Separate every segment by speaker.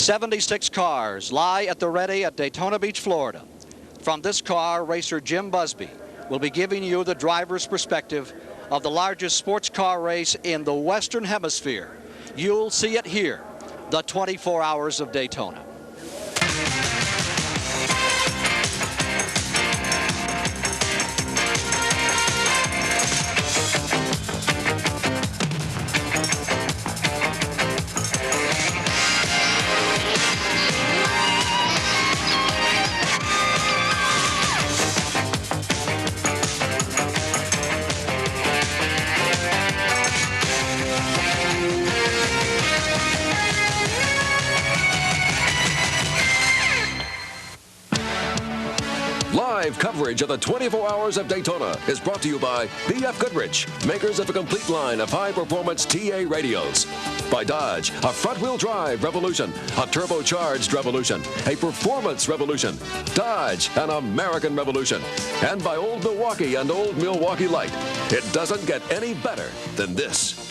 Speaker 1: 76 cars lie at the ready at Daytona Beach, Florida. From this car, racer Jim Busby will be giving you the driver's perspective of the largest sports car race in the Western Hemisphere. You'll see it here, the 24 Hours of Daytona.
Speaker 2: Live coverage of the 24 Hours of Daytona is brought to you by B.F. Goodrich, makers of a complete line of high-performance TA radios. By Dodge, a front-wheel drive revolution, a turbocharged revolution, a performance revolution. Dodge, an American revolution. And by Old Milwaukee and Old Milwaukee Light. It doesn't get any better than this.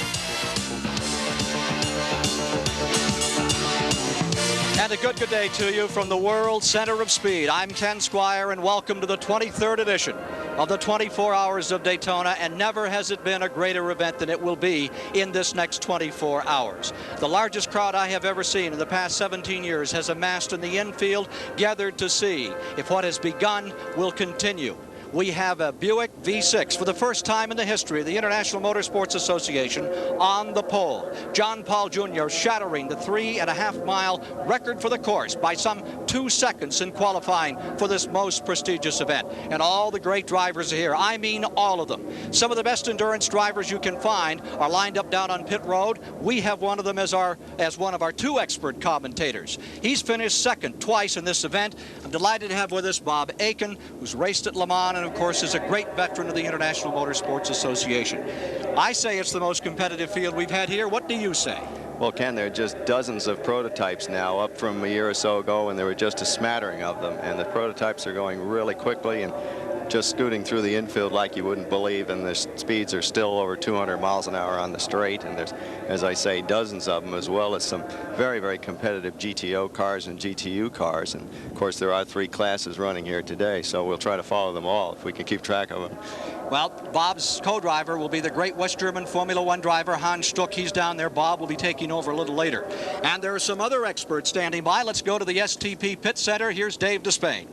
Speaker 1: And a good day to you from the World Center of Speed. I'm Ken Squire, and welcome to the 23rd edition of the 24 Hours of Daytona, and never has it been a greater event than it will be in this next 24 hours. The largest crowd I have ever seen in the past 17 years has amassed in the infield, gathered to see if what has begun will continue. We have a Buick V6 for the first time in the history of the International Motorsports Association on the pole. John Paul Jr. shattering the 3.5-mile record for the course by some 2 seconds in qualifying for this most prestigious event. And all the great drivers are here. I mean all of them. Some of the best endurance drivers you can find are lined up down on pit road. We have one of them as one of our 2 expert commentators. He's finished second twice in this event. I'm delighted to have with us Bob Aiken, who's raced at Le Mans and of course is a great veteran of the International Motorsports Association. I say it's the most competitive field we've had here. What do you say?
Speaker 3: Well, Ken, there are just dozens of prototypes now, up from a year or so ago, and there were just a smattering of them. And the prototypes are going really quickly and just scooting through the infield like you wouldn't believe, and the speeds are still over 200 miles an hour on the straight. And there's, as I say, dozens of them, as well as some very, very competitive GTO cars and GTU cars. And of course, there are 3 classes running here today, so we'll try to follow them all if we can keep track of them.
Speaker 1: Well, Bob's co-driver will be the great West German Formula One driver, Hans Stuck. He's down there. Bob will be taking over a little later. And there are some other experts standing by. Let's go to the STP Pit Center. Here's Dave Despain.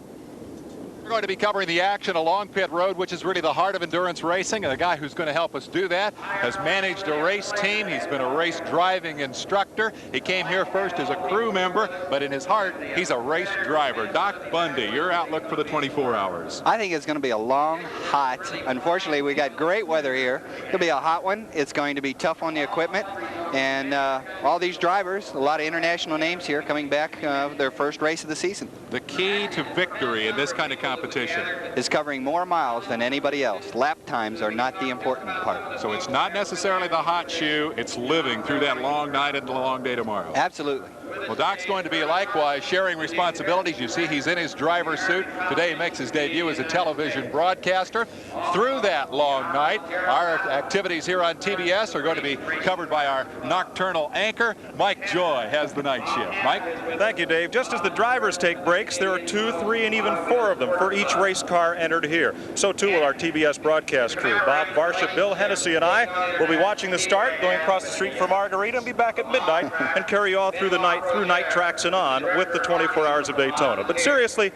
Speaker 4: We're going to be covering the action along pit road, which is really the heart of endurance racing. And the guy who's going to help us do that has managed a race team. He's been a race driving instructor. He came here first as a crew member, but in his heart, he's a race driver. Doc Bundy, your outlook for the 24 hours.
Speaker 5: I think it's going to be a long, hot. Unfortunately, we got great weather here. It'll be a hot one. It's going to be tough on the equipment. And all these drivers, a lot of international names here coming back their first race of the season.
Speaker 4: The key to victory in this kind of competition
Speaker 5: is covering more miles than anybody else. Lap times are not the important part.
Speaker 4: So it's not necessarily the hot shoe, it's living through that long night and the long day tomorrow.
Speaker 5: Absolutely.
Speaker 4: Well, Doc's going to be likewise sharing responsibilities. You see he's in his driver's suit. Today he makes his debut as a television broadcaster. Through that long night, our activities here on TBS are going to be covered by our nocturnal anchor. Mike Joy has the night shift. Mike?
Speaker 6: Thank you, Dave. Just as the drivers take breaks, there are 2, 3, and even 4 of them for each race car entered here. So too will our TBS broadcast crew. Bob Varsha, Bill Hennessy, and I will be watching the start, going across the street for Margarita, and be back at midnight and carry you all through the night, through night tracks and on with the 24 Hours of Daytona. But seriously,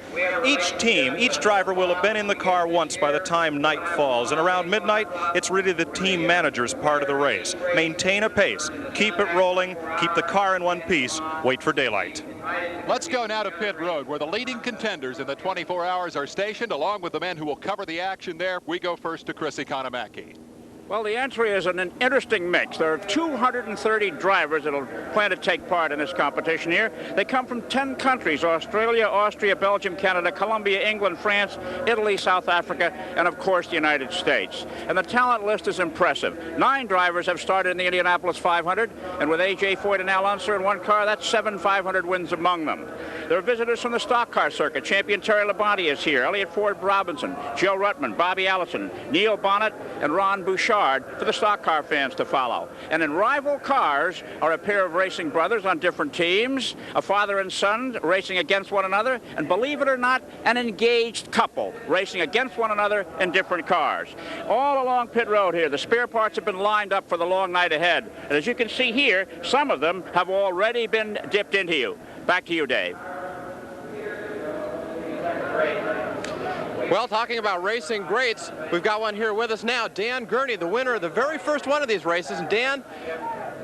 Speaker 6: each team, each driver will have been in the car once by the time night falls. And around midnight, it's really the team manager's part of the race. Maintain a pace, keep it rolling, keep the car in one piece, wait for daylight.
Speaker 4: Let's go now to pit road, where the leading contenders in the 24 hours are stationed, along with the men who will cover the action there. We go first to Chris Economaki.
Speaker 7: Well, the entry is an interesting mix. There are 230 drivers that will plan to take part in this competition here. They come from 10 countries: Australia, Austria, Belgium, Canada, Colombia, England, France, Italy, South Africa, and of course the United States. And the talent list is impressive. 9 drivers have started in the Indianapolis 500, and with A.J. Foyt and Al Unser in one car, that's 7 500 wins among them. There are visitors from the stock car circuit. Champion Terry Labonte is here. Elliott Ford Robinson, Joe Ruttman, Bobby Allison, Neil Bonnet, and Ron Bouchard for the stock car fans to follow. And in rival cars are a pair of racing brothers on different teams, a father and son racing against one another, and believe it or not, an engaged couple racing against one another in different cars. All along pit road here, the spare parts have been lined up for the long night ahead. And as you can see here, some of them have already been dipped into you. Back to you, Dave.
Speaker 8: Well, talking about racing greats, we've got one here with us now, Dan Gurney, the winner of the very first one of these races. And Dan,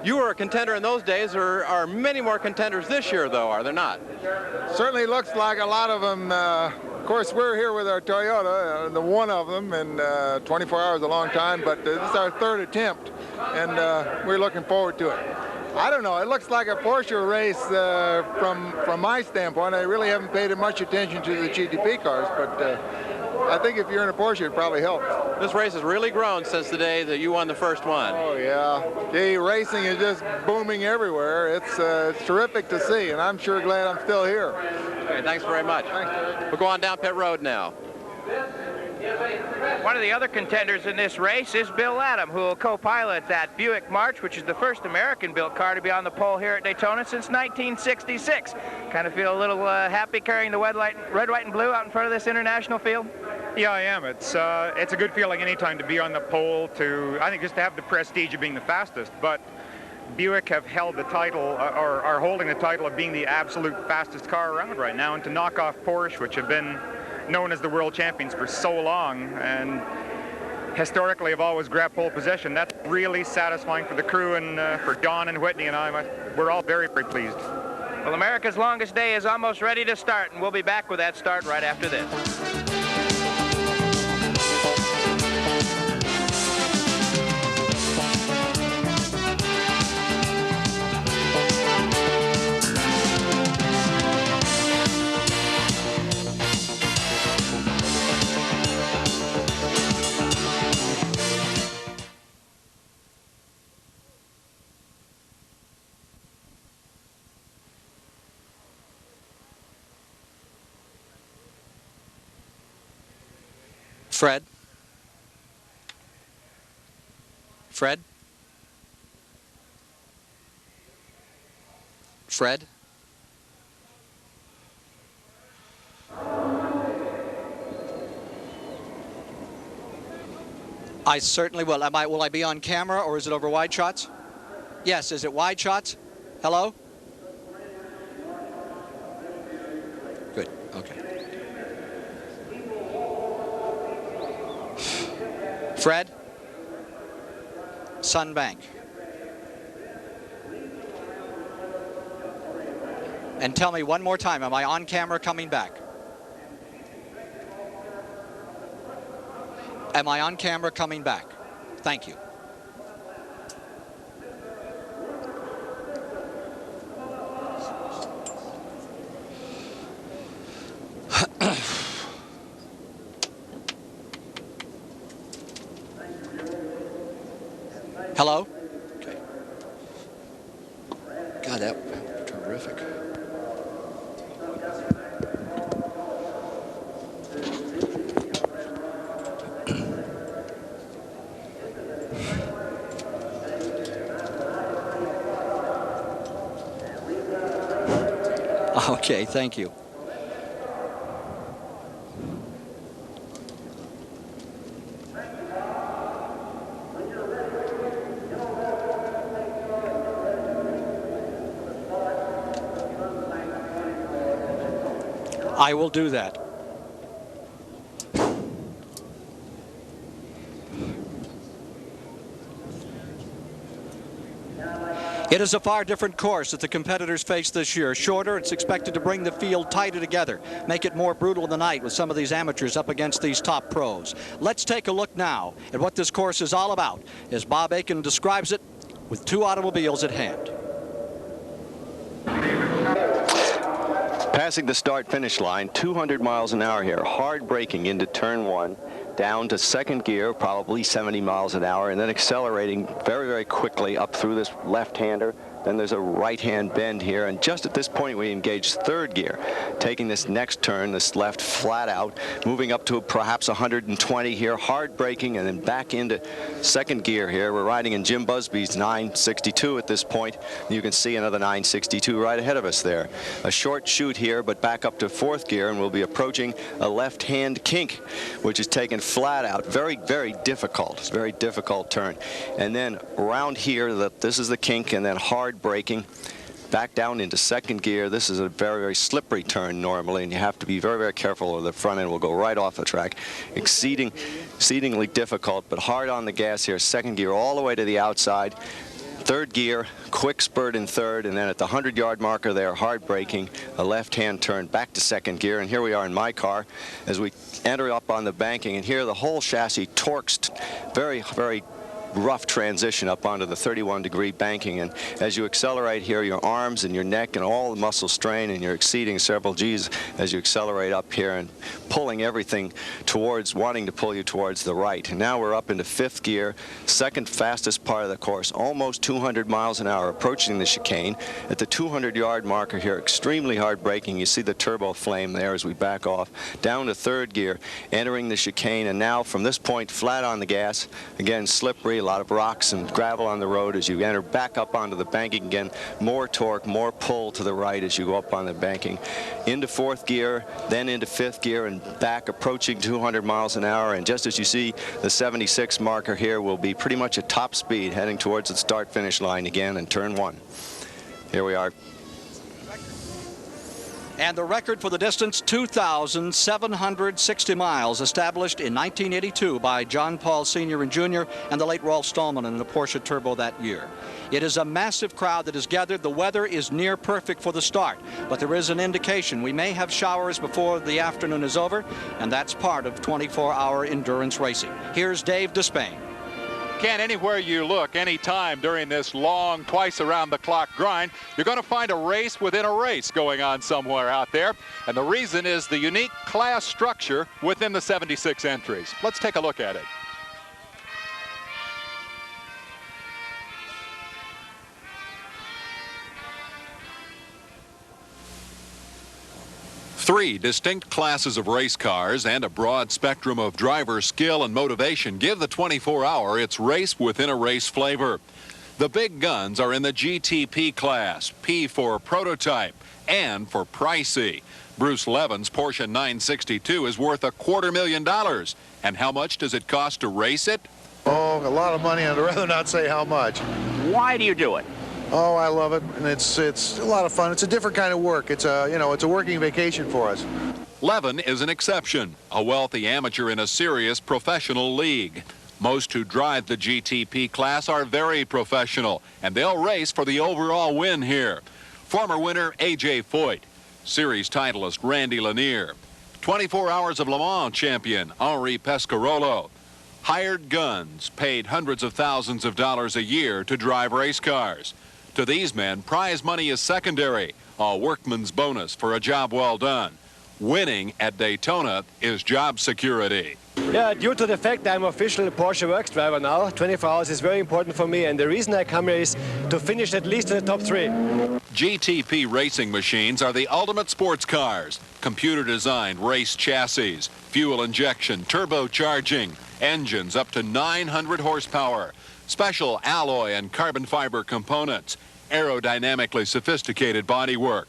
Speaker 8: you were a contender in those days. There are many more contenders this year, though, are there not?
Speaker 9: Certainly looks like a lot of them. Of course, we're here with our Toyota, the one of them, and 24 hours is a long time, but this is our third attempt, and we're looking forward to it. I don't know, it looks like a Porsche race from my standpoint. I really haven't paid much attention to the GTP cars, but I think if you're in a Porsche, it probably helps.
Speaker 8: This race has really grown since the day that you won the first one.
Speaker 9: Oh, yeah. Gee, racing is just booming everywhere. It's terrific to see, and I'm sure glad I'm still here.
Speaker 8: Okay, thanks very much.
Speaker 9: Thanks, Terry.
Speaker 8: We'll go on down pit road now.
Speaker 10: One of the other contenders in this race is Bill Adam, who will co-pilot that Buick March, which is the first American-built car to be on the pole here at Daytona since 1966. Kind of feel a little happy carrying the red, white, and blue out in front of this international field?
Speaker 11: Yeah, I am. It's a good feeling anytime to be on the pole, I think just to have the prestige of being the fastest. But Buick have held the title, or are holding the title of being the absolute fastest car around right now, and to knock off Porsche, which have been known as the world champions for so long and historically have always grabbed pole position. That's really satisfying for the crew and for Don and Whitney and I. We're all very, very pleased.
Speaker 10: Well, America's longest day is almost ready to start, and we'll be back with that start right after this.
Speaker 1: Fred? Fred? Fred? I certainly will. Will I be on camera, or is it over wide shots? Yes, is it wide shots? Hello? Good, okay. Fred? Sunbank. And tell me one more time, am I on camera coming back? Am I on camera coming back? Thank you. Hello? Okay. God, that was terrific. Okay, thank you. I will do that. It is a far different course that the competitors face this year. Shorter, it's expected to bring the field tighter together, make it more brutal tonight with some of these amateurs up against these top pros. Let's take a look now at what this course is all about, as Bob Aiken describes it with two automobiles at hand.
Speaker 3: Passing the start-finish line, 200 miles an hour here, hard braking into turn one, down to second gear, probably 70 miles an hour, and then accelerating very, very quickly up through this left-hander, Then there's a right-hand bend here, and just at this point we engage third gear, taking this next turn, this left flat out, moving up to perhaps 120 here, hard braking, and then back into second gear here. We're riding in Jim Busby's 962 at this point. You can see another 962 right ahead of us there. A short shoot here, but back up to fourth gear, and we'll be approaching a left-hand kink, which is taken flat out. Very, very difficult. It's a very difficult turn. And then around here, this is the kink, and then hard braking back down into second gear. This is a very, very slippery turn normally, and you have to be very, very careful, or the front end will go right off the track. Exceedingly difficult, but hard on the gas here. Second gear all the way to the outside. Third gear, quick spurt in third, and then at the 100-yard marker there, hard braking, a left-hand turn back to second gear. And here we are in my car as we enter up on the banking, and here the whole chassis torques. Very, very rough transition up onto the 31-degree banking, and as you accelerate here, your arms and your neck and all the muscles strain, and you're exceeding several G's as you accelerate up here and pulling everything towards, wanting to pull you towards the right. And now we're up into fifth gear, second fastest part of the course, almost 200 miles an hour, approaching the chicane. At the 200-yard marker here, extremely hard braking. You see the turbo flame there as we back off. Down to third gear, entering the chicane, and now from this point, flat on the gas. Again, slippery, a lot of rocks and gravel on the road as you enter back up onto the banking again. More torque, more pull to the right as you go up on the banking. Into fourth gear, then into fifth gear, and back approaching 200 miles an hour. And just as you see, the 76 marker here will be pretty much at top speed, heading towards the start-finish line again in turn one. Here we are.
Speaker 1: And the record for the distance, 2,760 miles, established in 1982 by John Paul Sr. and Jr. and the late Rolf Stallman in the Porsche Turbo that year. It is a massive crowd that is gathered. The weather is near perfect for the start, but there is an indication we may have showers before the afternoon is over, and that's part of 24-hour endurance racing. Here's Dave Despain.
Speaker 4: Ken, anywhere you look, anytime during this long, twice-around-the-clock grind, you're going to find a race within a race going on somewhere out there. And the reason is the unique class structure within the 76 entries. Let's take a look at it. Three distinct classes of race cars and a broad spectrum of driver skill and motivation give the 24-hour its race-within-a-race flavor. The big guns are in the GTP class, P for prototype, and for pricey. Bruce Levin's Porsche 962 is worth $250,000. And how much does it cost to race it?
Speaker 12: Oh, a lot of money, and I'd rather not say how much.
Speaker 7: Why do you do it?
Speaker 12: Oh, I love it, and it's a lot of fun. It's a different kind of work. It's a, it's a working vacation for us.
Speaker 4: Levin is an exception, a wealthy amateur in a serious professional league. Most who drive the GTP class are very professional, and they'll race for the overall win here. Former winner A.J. Foyt, series titleist Randy Lanier, 24 Hours of Le Mans champion Henri Pescarolo. Hired guns paid hundreds of thousands of dollars a year to drive race cars. To these men, prize money is secondary, a workman's bonus for a job well done. Winning at Daytona is job security.
Speaker 13: Yeah, due to the fact I'm official Porsche Works driver now, 24 hours is very important for me, and the reason I come here is to finish at least in the top 3.
Speaker 4: GTP racing machines are the ultimate sports cars. Computer-designed race chassis, fuel injection, turbocharging, engines up to 900 horsepower, special alloy and carbon fiber components, aerodynamically sophisticated bodywork.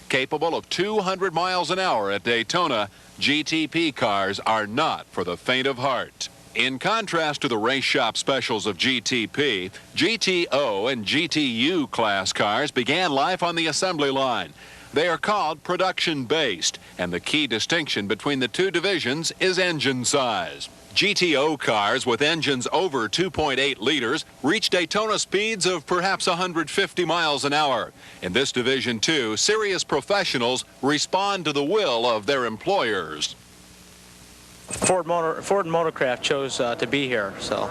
Speaker 4: Capable of 200 miles an hour at Daytona, GTP cars are not for the faint of heart. In contrast to the race shop specials of GTP, GTO and GTU class cars began life on the assembly line. They are called production-based, and the key distinction between the two divisions is engine size. GTO cars with engines over 2.8 liters reach Daytona speeds of perhaps 150 miles an hour. In this Division 2, serious professionals respond to the will of their employers.
Speaker 14: Ford Motorcraft chose to be here, so,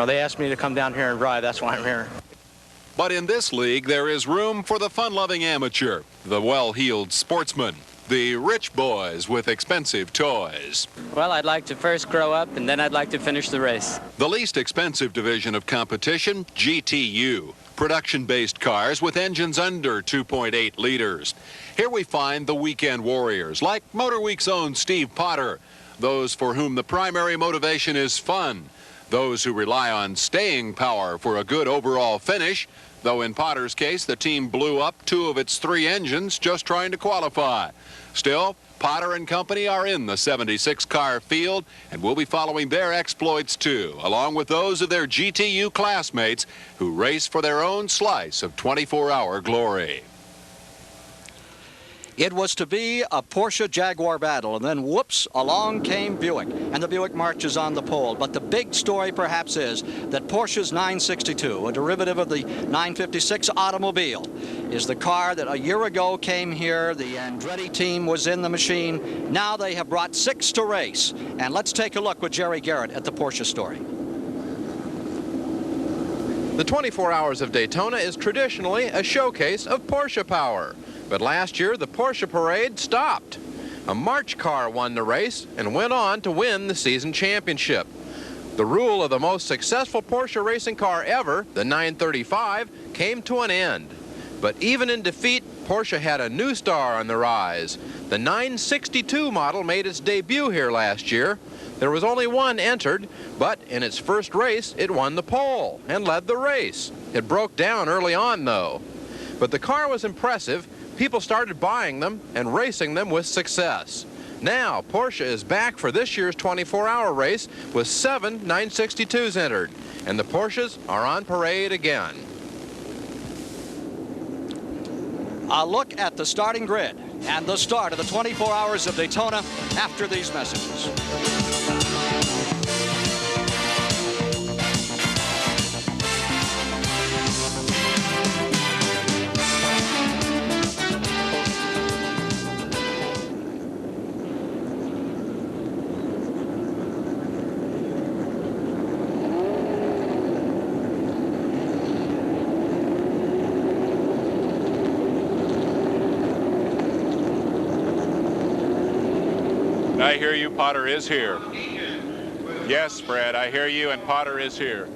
Speaker 14: they asked me to come down here and ride. That's why I'm here.
Speaker 4: But in this league, there is room for the fun-loving amateur, the well-heeled sportsman, the rich boys with expensive toys.
Speaker 14: Well, I'd like to first grow up, and then I'd like to finish the race.
Speaker 4: The least expensive division of competition, GTU.
Speaker 15: production-based cars with engines under 2.8 liters. Here we find the weekend warriors, like MotorWeek's own Steve Potter, those for whom the primary motivation is fun, those who rely on staying power for a good overall finish, though in Potter's case, the team blew up 2 of its 3 engines just trying to qualify. Still, Potter and company are in the 76-car field, and we'll be following their exploits too, along with those of their GTU classmates who race for their own slice of 24-hour glory.
Speaker 1: It was to be a Porsche Jaguar battle, and then whoops, along came Buick, and the Buick marches on the pole. But the big story perhaps is that Porsche's 962, a derivative of the 956 automobile, is the car that a year ago came here. The Andretti team was in the machine. Now they have brought 6 to race. And let's take a look with Jerry Garrett at the Porsche story.
Speaker 8: The 24 Hours of Daytona is traditionally a showcase of Porsche power. But last year, the Porsche parade stopped. A March car won the race and went on to win the season championship. The rule of the most successful Porsche racing car ever, the 935, came to an end. But even in defeat, Porsche had a new star on the rise. The 962 model made its debut here last year. There was only one entered, but in its first race, it won the pole and led the race. It broke down early on, though. But the car was impressive. People started buying them and racing them with success. Now, Porsche is back for this year's 24-hour race with 7 962s entered, and the Porsches are on parade again.
Speaker 1: A look at the starting grid and the start of the 24 Hours of Daytona after these messages.
Speaker 4: I hear you, Potter is here. Yes, Fred, I hear you, and Potter is here.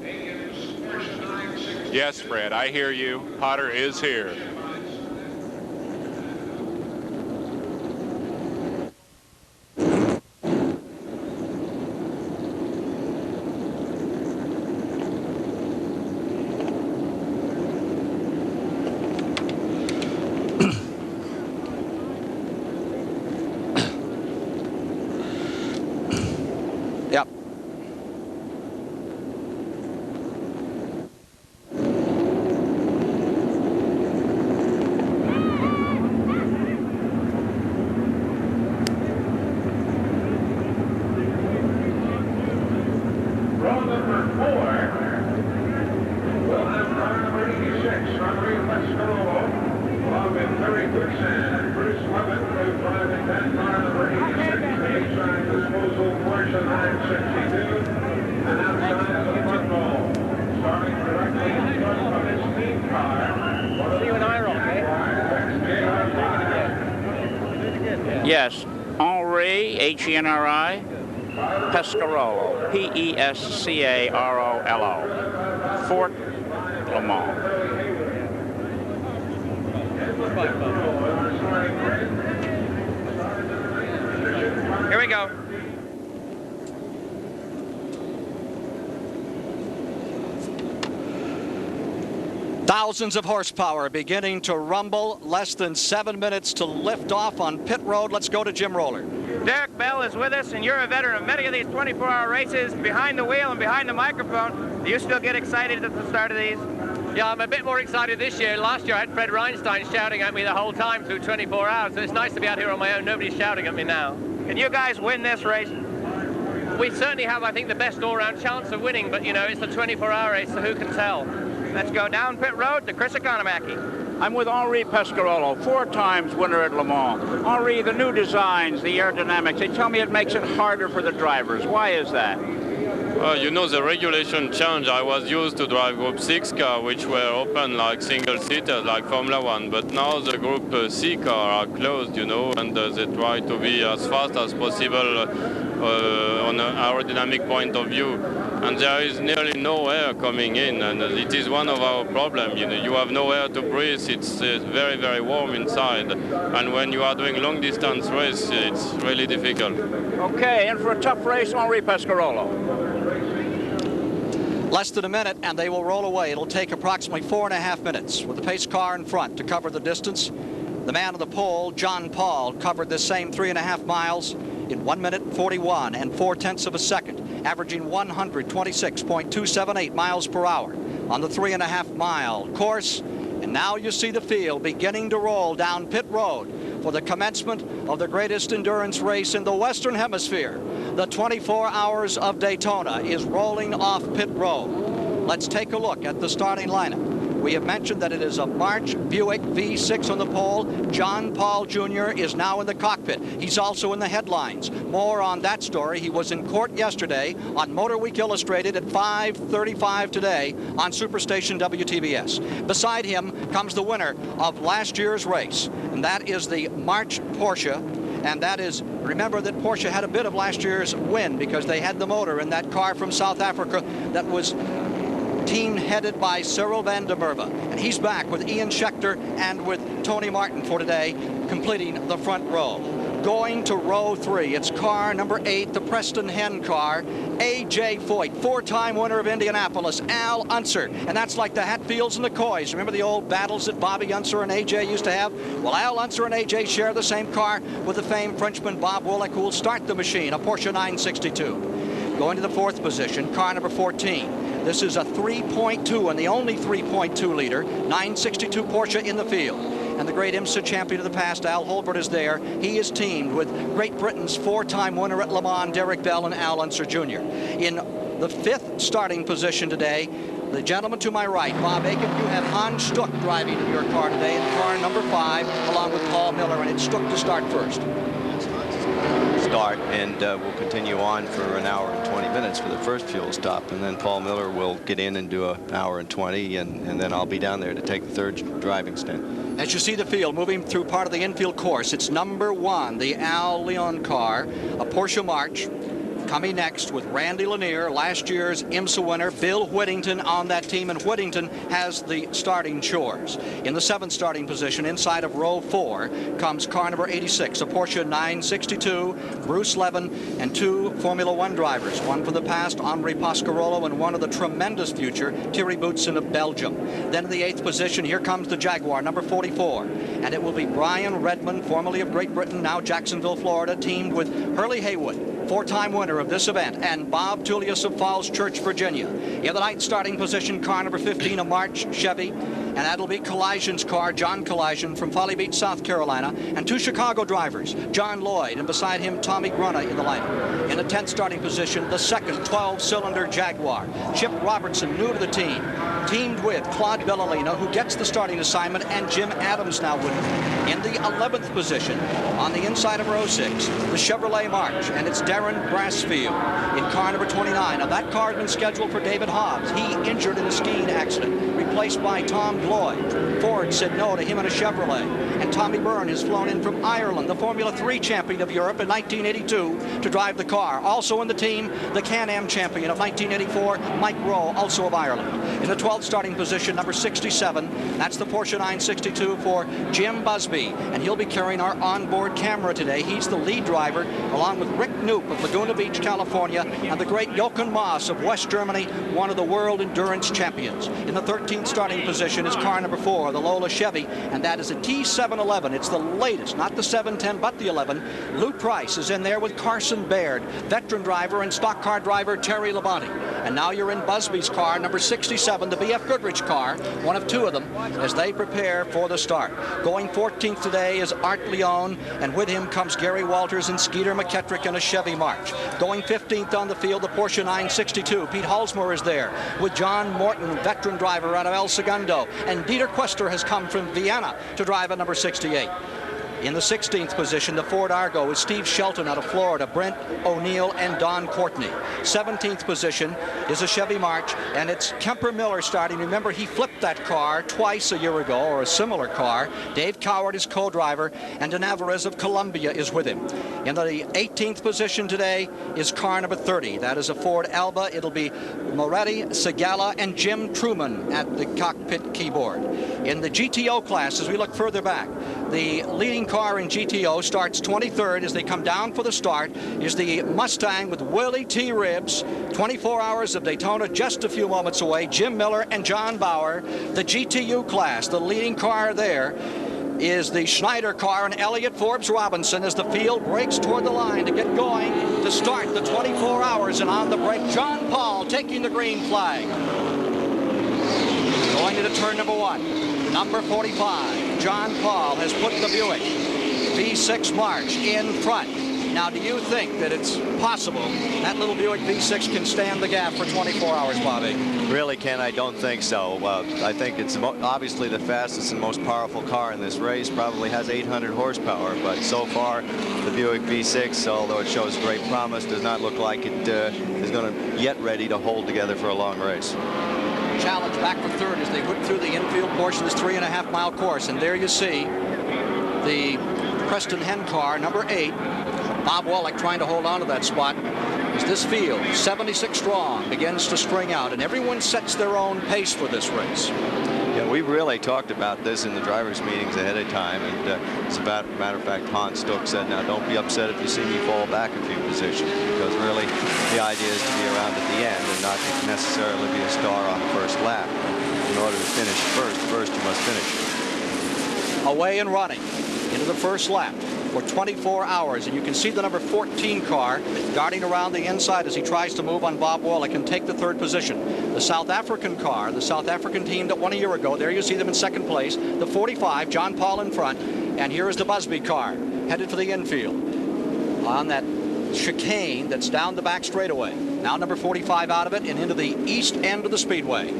Speaker 4: Yes, Fred, I hear you, Potter is here.
Speaker 1: Yep.
Speaker 16: Row number 4 will have car number 86, Rodrigo Pescarolo, along with Terry Quicksand and Bruce Lovett, who driving that car number 86, the inside disposal Porsche 962, and outside of the front row, starting directly in front of his team car. See you in Iron,
Speaker 7: Yes, Henri, H-E-N-R-I, Pescarolo, P-E-S-C-A-R-O-L-O, Fort Le Mans.
Speaker 10: Here we go.
Speaker 1: Thousands of horsepower beginning to rumble. Less than 7 minutes to lift off on pit road. Let's go to Jim Roller.
Speaker 10: Derek Bell is with us, and you're a veteran of many of these 24-hour races, behind the wheel and behind the microphone. Do you still get excited at the start of these?
Speaker 17: Yeah, I'm a bit more excited this year. Last year I had Fred Reinstein shouting at me the whole time through 24 hours, so it's nice to be out here on my own. Nobody's shouting at me now.
Speaker 10: Can you guys win this race?
Speaker 17: We certainly have, I think, the best all-round chance of winning, but, you know, it's a 24-hour race, so who can tell?
Speaker 10: Let's go down pit road to Chris Economaki.
Speaker 7: I'm with Henri Pescarolo, 4 times winner at Le Mans. Henri, the new designs, the aerodynamics, they tell me it makes it harder for the drivers. Why is that?
Speaker 18: Well, you know, the regulation change. I was used to drive Group 6 car, which were open like single-seaters, like Formula 1. But now the Group C car are closed, you know, and they try to be as fast as possible on an aerodynamic point of view. and there is nearly no air coming in, and it is one of our problems. You know, you have no air to breathe. It's very, very warm inside, and when you are doing long distance race, it's really difficult.
Speaker 7: Okay, in for a tough race, Henri Pescarolo.
Speaker 1: Less than a minute, and they will roll away. It'll take approximately 4.5 minutes with the pace car in front to cover the distance. The man on the pole, John Paul, covered this same 3.5 miles in 1 minute 41 and 4/10 of a second, averaging 126.278 miles per hour on the 3.5 mile course. And now you see the field beginning to roll down pit road for the commencement of the greatest endurance race in the Western Hemisphere. The 24 Hours of Daytona is rolling off pit road. Let's take a look at the starting lineup. We have mentioned that it is a March Buick V6 on the pole. John Paul Jr. is now in the cockpit. He's also in the headlines. More on that story. He was in court yesterday on MotorWeek Illustrated at 5:35 today on Superstation WTBS. Beside him comes the winner of last year's race, and that is the March Porsche. And that is, remember that Porsche had a bit of last year's win because they had the motor in that car from South Africa that was team headed by Cyril van der Merwe. And he's back with Ian Schechter and with Tony Martin for today, completing the front row. Going to row 3, it's car number 8, the Preston Hen car, A.J. Foyt, 4-time winner of Indianapolis, Al Unser, and that's like the Hatfields and the Coys. Remember the old battles that Bobby Unser and A.J. used to have? Well, Al Unser and A.J. share the same car with the famed Frenchman Bob Willick, who will start the machine, a Porsche 962. Going to the 4th position, car number 14. This is a 3.2 and the only 3.2 liter 962 Porsche in the field. And the great IMSA champion of the past, Al Holbert, is there. He is teamed with Great Britain's 4-time winner at Le Mans, Derek Bell, and Al Unser Jr. In the 5th starting position today, the gentleman to my right, Bob Aiken, you have Hans Stuck driving your car today in car number 5, along with Paul Miller, and it's Stuck to start first.
Speaker 3: Start, and we'll continue on for an hour and 20 minutes for the first fuel stop, and then Paul Miller will get in and do an hour and 20, and then I'll be down there to take the 3rd driving stint.
Speaker 1: As you see the field moving through part of the infield course, it's number 1, the Al Leon car, a Porsche March. Coming next with Randy Lanier, last year's IMSA winner, Bill Whittington on that team, and Whittington has the starting chores. In the 7th starting position, inside of row 4, comes car number 86, a Porsche 962, Bruce Levin, and 2 Formula One drivers, one from the past, Henri Pescarolo, and one of the tremendous future, Thierry Boutsen of Belgium. Then in the 8th position, here comes the Jaguar, number 44, and it will be Brian Redmond, formerly of Great Britain, now Jacksonville, Florida, teamed with Hurley Haywood, 4-time winner of this event, and Bob Tullius of Falls Church, Virginia. In the 9th starting position, car number 15, a March Chevy, and that'll be Collasion's car, John Collison from Folly Beach, South Carolina, and 2 Chicago drivers, John Lloyd, and beside him, Tommy Grunna in the lineup. In the 10th starting position, the 2nd 12-cylinder Jaguar, Chip Robertson, new to the team, teamed with Claude Bellolina, who gets the starting assignment, and Jim Adams now with him. In the 11th position, on the inside of row 6, the Chevrolet March, and it's Darren Brassfield in car number 29. Now that car had been scheduled for David Hobbs. He injured in a skiing accident, replaced by Tom Gloyd. Ford said no to him in a Chevrolet. And Tommy Byrne has flown in from Ireland, the Formula 3 champion of Europe in 1982, to drive the car. Also in the team, the Can-Am champion of 1984, Mike Rowe, also of Ireland. In the 12th starting position, number 67, that's the Porsche 962 for Jim Busby, and he'll be carrying our onboard camera today. He's the lead driver, along with Rick Knoop of Laguna Beach, California, and the great Jochen Maas of West Germany, one of the world endurance champions. In the 13th starting position is car number 4, the Lola Chevy, and that is a T711. It's the latest, not the 710, but the 11. Lou Price is in there with Carson Baird, veteran driver, and stock car driver Terry Labonte. And now you're in Busby's car, number 67, the BF Goodrich car, one of 2 of them, as they prepare for the start. Going 14th today is Art Leon, and with him comes Gary Walters and Skeeter McKettrick in a Chevy March. Going 15th on the field, the Porsche 962. Pete Halsmer is there with John Morton, veteran driver out of El Segundo, and Dieter Quester has come from Vienna to drive at number 68. In the 16th position, the Ford Argo is Steve Shelton out of Florida, Brent O'Neill, and Don Courtney. 17th position is a Chevy March, and it's Kemper Miller starting. Remember, he flipped that car twice a year ago, or a similar car. Dave Coward is co-driver, and Dan Alvarez of Columbia is with him. In the 18th position today is car number 30. That is a Ford Alba. It'll be Moretti, Segala, and Jim Truman at the cockpit keyboard. In the GTO class, as we look further back, the leading car in GTO starts 23rd as they come down for the start is the Mustang with Willie T. Ribbs. 24 Hours of Daytona just a few moments away. Jim Miller and John Bauer. The GTU class, the leading car there is the Schneider car and Elliott Forbes Robinson as the field breaks toward the line to get going to start the 24 Hours. And on the break, John Paul taking the green flag. Going into turn number 1. Number 45, John Paul has put the Buick V6 March in front. Now, do you think that it's possible that little Buick V6 can stand the gap for 24 hours, Bobby?
Speaker 3: Really, Ken, I don't think so. I think it's obviously the fastest and most powerful car in this race, probably has 800 horsepower, but so far the Buick V6, although it shows great promise, does not look like it is going to yet ready to hold together for a long race.
Speaker 1: Challenge back for third as they whip through the infield portion of this 3.5-mile course. And there you see the Preston Hen car, number 8. Bob Wallach trying to hold on to that spot as this field, 76 strong, begins to string out. And everyone sets their own pace for this race.
Speaker 3: Yeah, we really talked about this in the drivers' meetings ahead of time. And as a matter of fact, Hans Stuck said, now don't be upset if you see me fall back a few positions, because really the idea is to be around at the end and not necessarily be a star on the first lap. In order to finish first you must finish.
Speaker 1: Away and running into the first lap for 24 hours. And you can see the number 14 car darting around the inside as he tries to move on Bob Wallach and take the third position. The South African car, the South African team that won a year ago, there you see them in second place. The 45, John Paul in front. And here is the Busby car headed for the infield on that chicane that's down the back straightaway. Now number 45 out of it and into the east end of the speedway.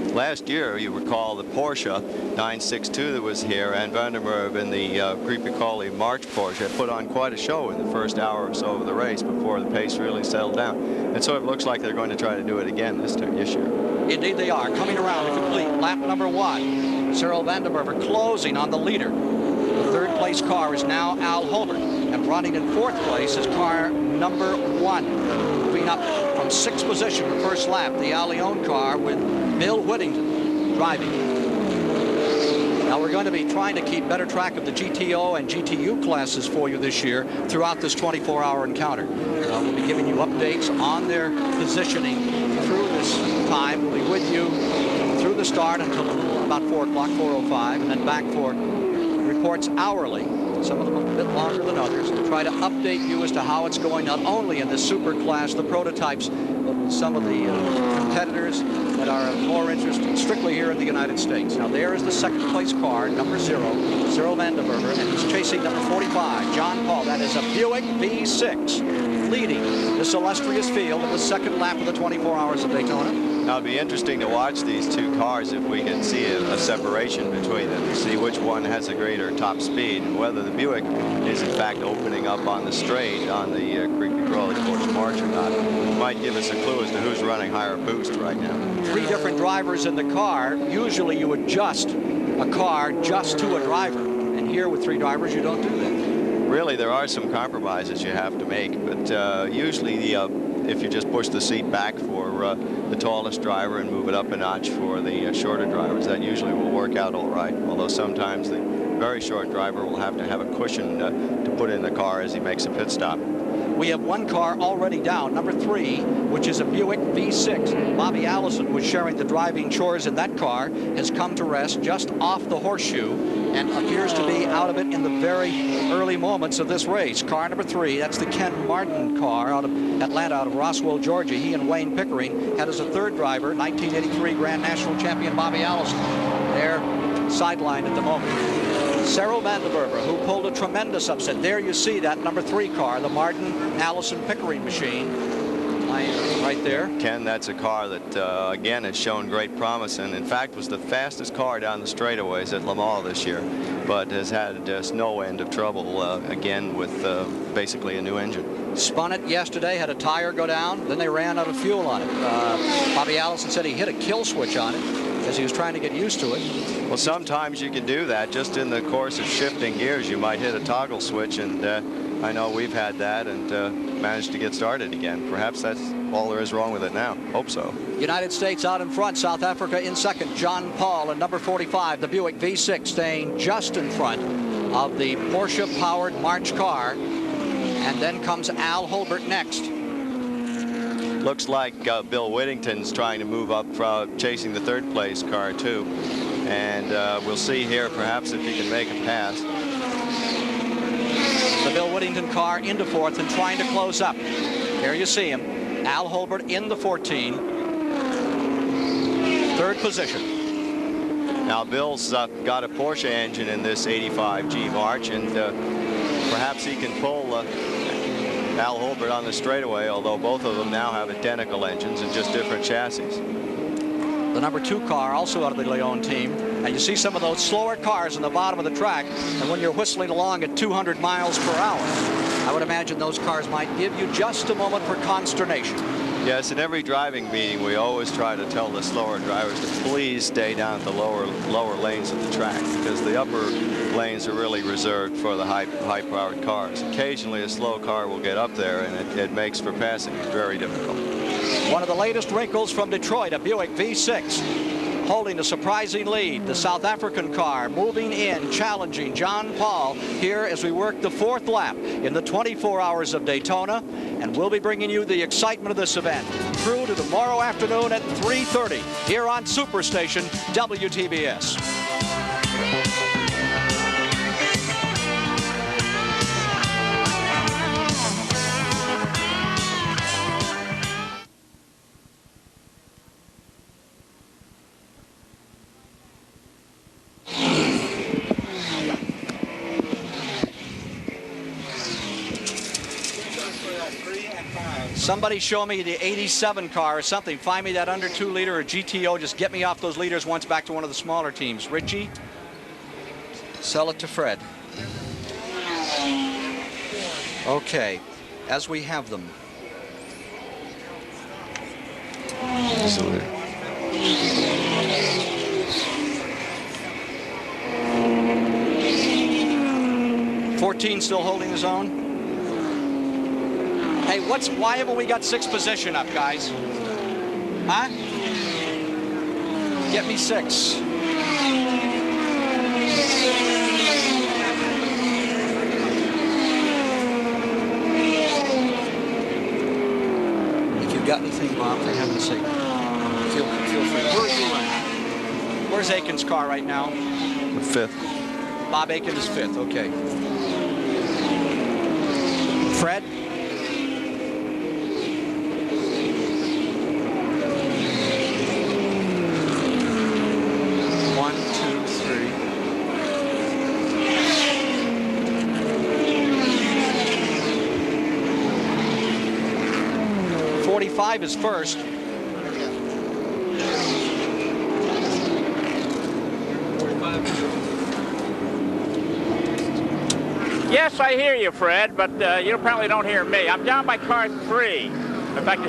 Speaker 3: Last year, you recall the Porsche 962 that was here, and Vandermeer in the Creepy-Crawly March Porsche put on quite a show in the first hour or so of the race before the pace really settled down. And so it looks like they're going to try to do it again this year.
Speaker 1: Indeed they are. Coming around to complete lap number 1. Cyril Vandermeer closing on the leader. The third place car is now Al Holbert. And running in fourth place is car number 1. Moving up from 6th position the first lap, the Al Leon car with Bill Whittington driving. Now we're going to be trying to keep better track of the GTO and GTU classes for you this year throughout this 24-hour encounter. We'll be giving you updates on their positioning through this time. We'll be with you through the start until about 4 o'clock, 4:05, and then back for reports hourly. Some of them a bit longer than others, to try to update you as to how it's going, not only in the super class, the prototypes, but with some of the competitors that are of more interest strictly here in the United States. Now there is the second place car, number 0, Cyril Vandermeer, and he's chasing number 45, John Paul. That is a Buick V6 leading this illustrious field in the second lap of the 24 Hours of Daytona.
Speaker 3: Now, it'd be interesting to watch these two cars if we can see a separation between them, to see which one has a greater top speed, and whether the Buick is in fact opening up on the straight on the Creepy-Crawly Porsche March or not. It might give us a clue as to who's running higher boost right now.
Speaker 1: 3 different drivers in the car. Usually you adjust a car just to a driver, and here with 3 drivers you don't do that.
Speaker 3: Really, there are some compromises you have to make, but usually if you just push the seat back for the tallest driver and move it up a notch for the shorter drivers, that usually will work out all right, although sometimes the very short driver will have to have a cushion to put in the car as he makes a pit stop.
Speaker 1: We have 1 car already down, number 3, which is a Buick V6. Bobby Allison was sharing the driving chores in that car, has come to rest just off the horseshoe and appears to be out of it in the very early moments of this race. Car number 3, that's the Ken Martin car out of Atlanta, out of Roswell, Georgia. He and Wayne Pickering had as a third driver 1983 Grand National Champion Bobby Allison. They're sidelined at the moment. Cyril Vandermeer, who pulled a tremendous upset. There you see that number 3 car, the Martin Allison Pickering machine, right there.
Speaker 3: Ken, that's a car that, again, has shown great promise, and in fact was the fastest car down the straightaways at Le Mans this year, but has had just no end of trouble, again, with basically a new engine.
Speaker 1: Spun it yesterday, had a tire go down, then they ran out of fuel on it. Bobby Allison said he hit a kill switch on it. as he was trying to get used to it.
Speaker 3: Well, sometimes you can do that just in the course of shifting gears. You might hit a toggle switch, and I know we've had that and managed to get started again. Perhaps that's all there is wrong with it now. Hope so.
Speaker 1: United States out in front, South Africa in second. John Paul and number 45, the Buick V6, staying just in front of the Porsche-powered March car. And then comes Al Holbert next.
Speaker 3: Looks like Bill Whittington's trying to move up, chasing the third place car too. And we'll see here perhaps if he can make a pass.
Speaker 1: The Bill Whittington car into fourth and trying to close up. Here you see him. Al Holbert in the 14. Third position.
Speaker 3: Now Bill's got a Porsche engine in this 85 G March, and perhaps he can pull Al Holbert on the straightaway, although both of them now have identical engines and just different chassis.
Speaker 1: The number 2 car also out of the Leon team. And you see some of those slower cars in the bottom of the track, and when you're whistling along at 200 miles per hour, I would imagine those cars might give you just a moment for consternation.
Speaker 3: Yes, in every driving meeting, we always try to tell the slower drivers to please stay down at the lower lanes of the track, because the upper lanes are really reserved for the high-powered cars. Occasionally, a slow car will get up there, and it makes for passing very difficult.
Speaker 1: One of the latest wrinkles from Detroit, a Buick V6. Holding a surprising lead. The South African car moving in, challenging John Paul here as we work the 4th lap in the 24 hours of Daytona. And we'll be bringing you the excitement of this event through to tomorrow afternoon at 3:30 here on Superstation WTBS. Somebody show me the 87 car or something. Find me that under 2 liter or GTO. Just get me off those liters once back to one of the smaller teams. Richie, sell it to Fred. Okay, as we have them.
Speaker 3: Absolutely.
Speaker 1: 14 still holding his own. Hey, why haven't we got 6th position up, guys? Huh? Get me 6. If you've got anything, Bob, for heaven's sake, feel free. Where are you running? Where's Aiken's car right now?
Speaker 3: 5th.
Speaker 1: Bob Aiken is 5th, okay. Fred? Is first.
Speaker 7: Yes, I hear you, Fred, but you probably don't hear me. I'm down by car 3. In fact,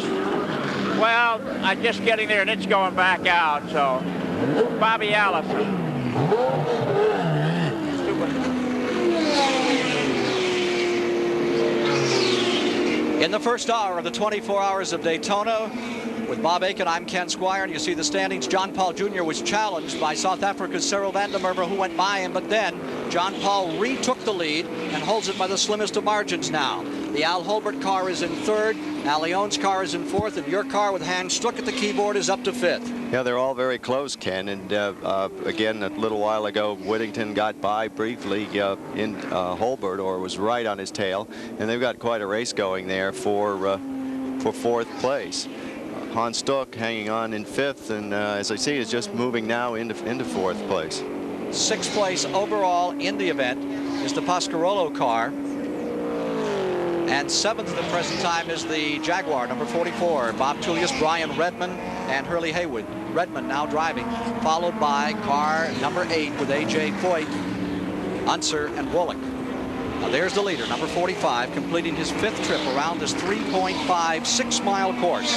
Speaker 7: well, I'm just getting there and it's going back out, so. Bobby Allison.
Speaker 1: In the first hour of the 24 hours of Daytona, with Bob Aiken, I'm Ken Squire, and you see the standings. John Paul Jr. was challenged by South Africa's Cyril van der Merwe, who went by him, but then John Paul retook the lead and holds it by the slimmest of margins now. The Al Holbert car is in 3rd, Al Leon's car is in 4th, and your car with Hans Struck at the keyboard is up to 5th.
Speaker 3: Yeah, they're all very close, Ken, and again, a little while ago, Whittington got by briefly in Holbert, or was right on his tail, and they've got quite a race going there for 4th place. Hans Stuck hanging on in 5th, and as I see, is just moving now into 4th place.
Speaker 1: 6th place overall in the event is the Pasquarolo car, and 7th at the present time is the Jaguar, number 44. Bob Tullius, Brian Redmond, and Hurley Haywood. Redmond now driving, followed by car number 8 with A.J. Foyt, Unser, and Wolick. Now there's the leader, number 45, completing his 5th trip around this 3.5 6-mile course.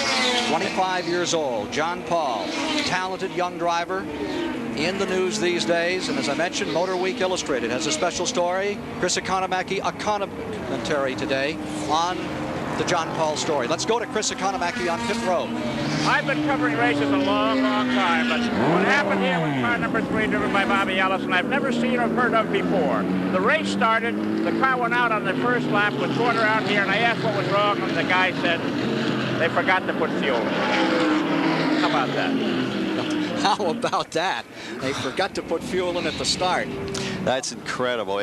Speaker 1: 25 years old, John Paul, talented young driver, in the news these days. And as I mentioned, MotorWeek Illustrated has a special story. Chris Economaki, a commentary today on the John Paul story. Let's go to Chris Economaki on pit road.
Speaker 7: I've been covering races a long, long time, but what happened here with car number 3 driven by Bobby Ellison, I've never seen or heard of before. The race started, the car went out on the first lap with Porter out here, and I asked what was wrong, and the guy said they forgot to put fuel in. How about that?
Speaker 1: How about that? They forgot to put fuel in at the start.
Speaker 3: That's incredible.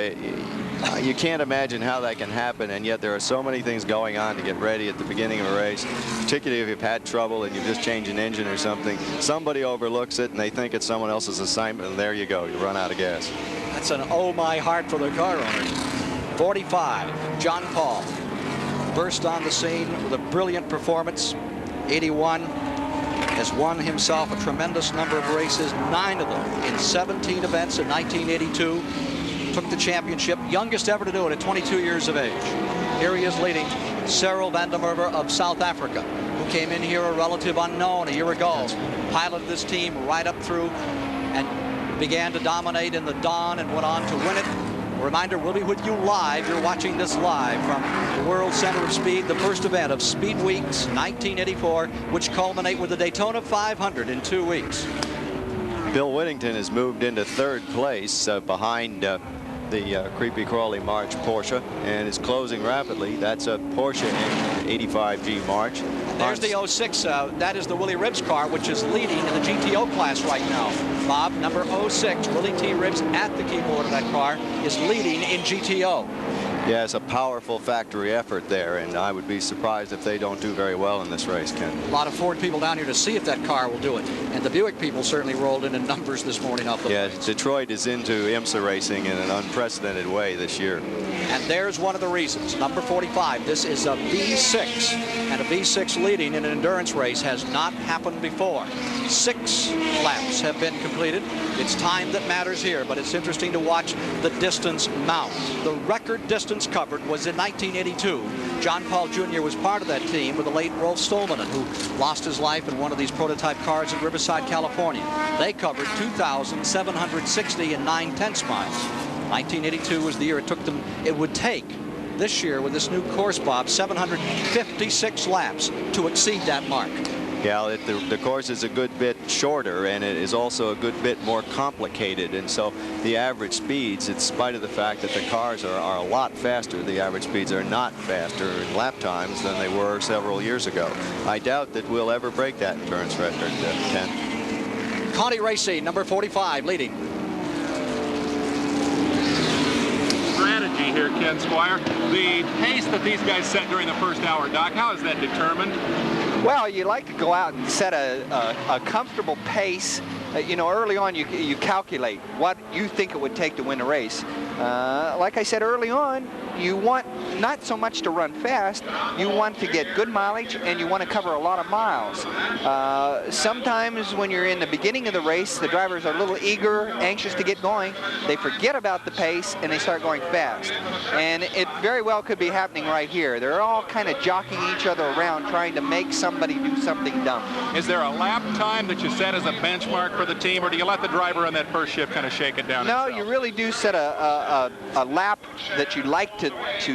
Speaker 3: You can't imagine how that can happen, and yet there are so many things going on to get ready at the beginning of a race, particularly if you've had trouble and you've just changed an engine or something. Somebody overlooks it, and they think it's someone else's assignment, and there you go. You run out of gas.
Speaker 1: That's an oh my heart for the car owner. 45, John Paul, burst on the scene with a brilliant performance. 81, has won himself a tremendous number of races, 9 of them in 17 events in 1982. Took the championship, youngest ever to do it at 22 years of age. Here he is leading Cyril van der Merwe of South Africa, who came in here a relative unknown a year ago. Piloted this team right up through and began to dominate in the dawn and went on to win it. A reminder, we'll be with you live. You're watching this live from the World Center of Speed, the first event of Speed Weeks 1984, which culminate with the Daytona 500 in 2 weeks.
Speaker 3: Bill Whittington has moved into 3rd place behind the Creepy Crawly March Porsche, and is closing rapidly. That's a Porsche 85G March.
Speaker 1: There's the 06. That is the Willie Ribbs car, which is leading in the GTO class right now. Bob, number 06, Willie T. Ribbs at the keyboard of that car, is leading in GTO.
Speaker 3: Yeah, it's a powerful factory effort there, and I would be surprised if they don't do very well in this race, Ken.
Speaker 1: A lot of Ford people down here to see if that car will do it. And the Buick people certainly rolled in numbers this morning off the
Speaker 3: Yeah, Detroit is into IMSA racing in an unprecedented way this year.
Speaker 1: And there's one of the reasons. Number 45, this is a V6. And a V6 leading in an endurance race has not happened before. 6 laps have been completed. It's time that matters here, but it's interesting to watch the distance mount. The record distance covered was in 1982. John Paul Jr. was part of that team with the late Rolf Stolmanen, who lost his life in one of these prototype cars in Riverside, California. They covered 2,760 and 9/10 miles. 1982 was the year it would take this year with this new course, Bob, 756 laps to exceed that mark.
Speaker 3: Yeah, the course is a good bit shorter, and it is also a good bit more complicated, and so the average speeds, in spite of the fact that the cars are a lot faster, the average speeds are not faster in lap times than they were several years ago. I doubt that we'll ever break that endurance record, Ken.
Speaker 1: Connie Racing, number 45, leading.
Speaker 4: Strategy here, Ken Squire. The pace that these guys set during the first hour, Doc, how is that determined?
Speaker 5: Well, you like to go out and set a comfortable pace. You know, early on you calculate what you think it would take to win a race. Like I said early on, you want not so much to run fast, you want to get good mileage, and you want to cover a lot of miles. Sometimes when you're in the beginning of the race, the drivers are a little eager, anxious to get going. They forget about the pace and they start going fast. And it very well could be happening right here. They're all kind of jockeying each other around, trying to make somebody do something dumb.
Speaker 4: Is there a lap time that you set as a benchmark for the team, or do you let the driver on that first shift kind of shake it down?
Speaker 5: No,
Speaker 4: himself?
Speaker 5: you really do set a lap that you like to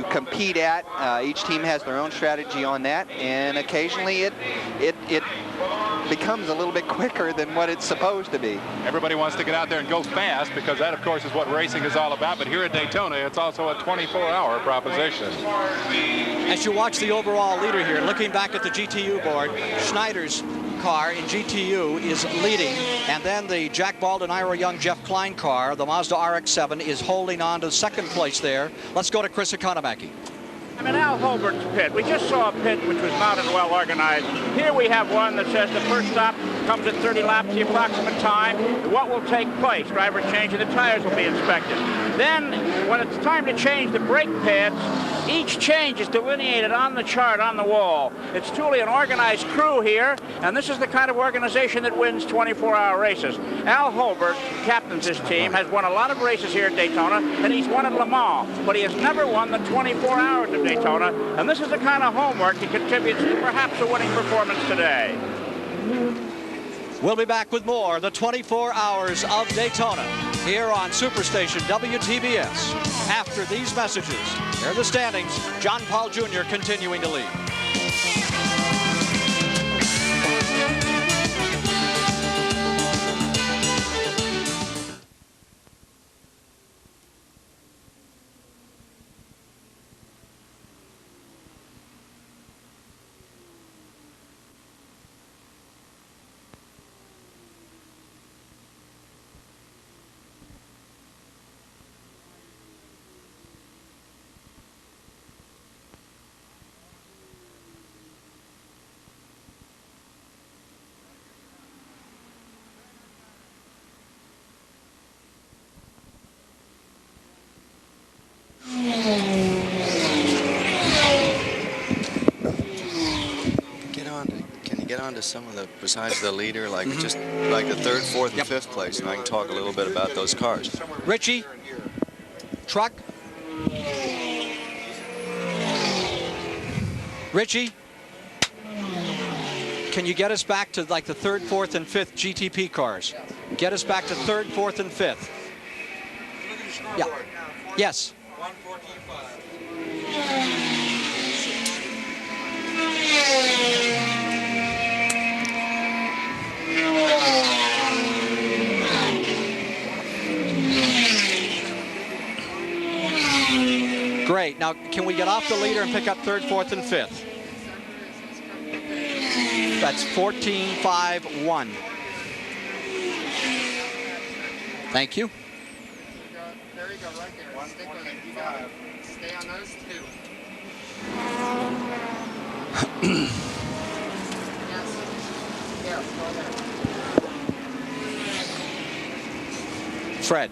Speaker 5: compete at. Each team has their own strategy on that, and occasionally it becomes a little bit quicker than what it's supposed to be.
Speaker 4: Everybody wants to get out there and go fast, because that, of course, is what racing is all about. But here at Daytona, it's also a 24-hour proposition.
Speaker 1: As you watch the overall leader here, looking back at the GTU board, Schneider's car in GTU is leading, and then the Jack Baldwin, Ira Young, Jeff Klein car, the Mazda RX-7, is holding on to second place there. Let's go to Chris Economaki.
Speaker 7: I'm in Al Holbert's pit. We just saw a pit which was not as well organized. Here we have one that says the first stop comes at 30 laps, the approximate time, what will take place. Driver changing the tires will be inspected. Then, when it's time to change the brake pads, Each change is delineated on the chart on the wall. It's truly an organized crew here, and this is the kind of organization that wins 24-hour races. Al Holbert captains his team, has won a lot of races here at Daytona, and he's won at Le Mans, but he has never won the 24 hours of Daytona, and this is the kind of homework that contributes to perhaps a winning performance today.
Speaker 1: We'll be back with more the 24 hours of Daytona here on Superstation WTBS. After these messages, here are the standings. John Paul Jr. continuing to lead.
Speaker 3: To some of the, besides the leader, like just like the third, fourth, and fifth place, and I can talk a little bit about those cars.
Speaker 1: Richie, truck. Richie, can you get us back to like the third, fourth, and fifth GTP cars? Get us back to third, fourth, and fifth. Yeah. Yes. 114.5. Great. Now, can we get off the leader and pick up third, fourth, and fifth? That's 14.51. Thank you.
Speaker 19: There you go, right there. Stick with it. You got it. Stay on those two. Yes, go ahead.
Speaker 1: Fred.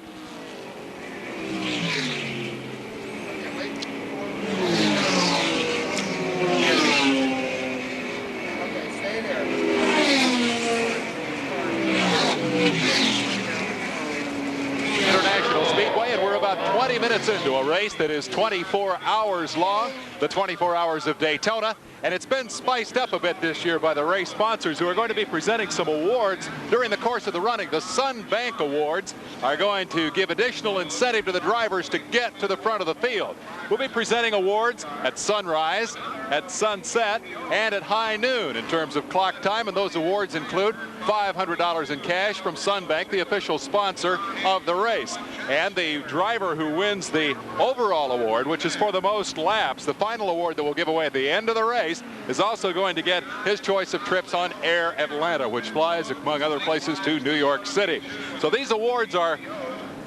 Speaker 4: International Speedway, and we're about 20 minutes into a race that is 24 hours long, the 24 hours of Daytona. And it's been spiced up a bit this year by the race sponsors, who are going to be presenting some awards during the course of the running. The Sun Bank Awards are going to give additional incentive to the drivers to get to the front of the field. We'll be presenting awards at sunrise, at sunset, and at high noon in terms of clock time, and those awards include $500 in cash from Sunbank, the official sponsor of the race. And the driver who wins the overall award, which is for the most laps, the final award that we'll give away at the end of the race, is also going to get his choice of trips on Air Atlanta, which flies, among other places, to New York City. So these awards are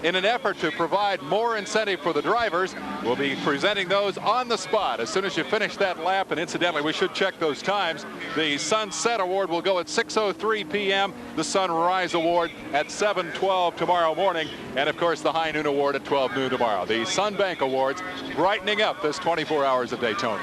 Speaker 4: in an effort to provide more incentive for the drivers. We'll be presenting those on the spot as soon as you finish that lap. And incidentally, we should check those times. The Sunset Award will go at 6:03 p.m. The Sunrise Award at 7:12 tomorrow morning. And of course, the High Noon Award at 12 noon tomorrow. The Sunbank Awards brightening up this 24 hours of Daytona.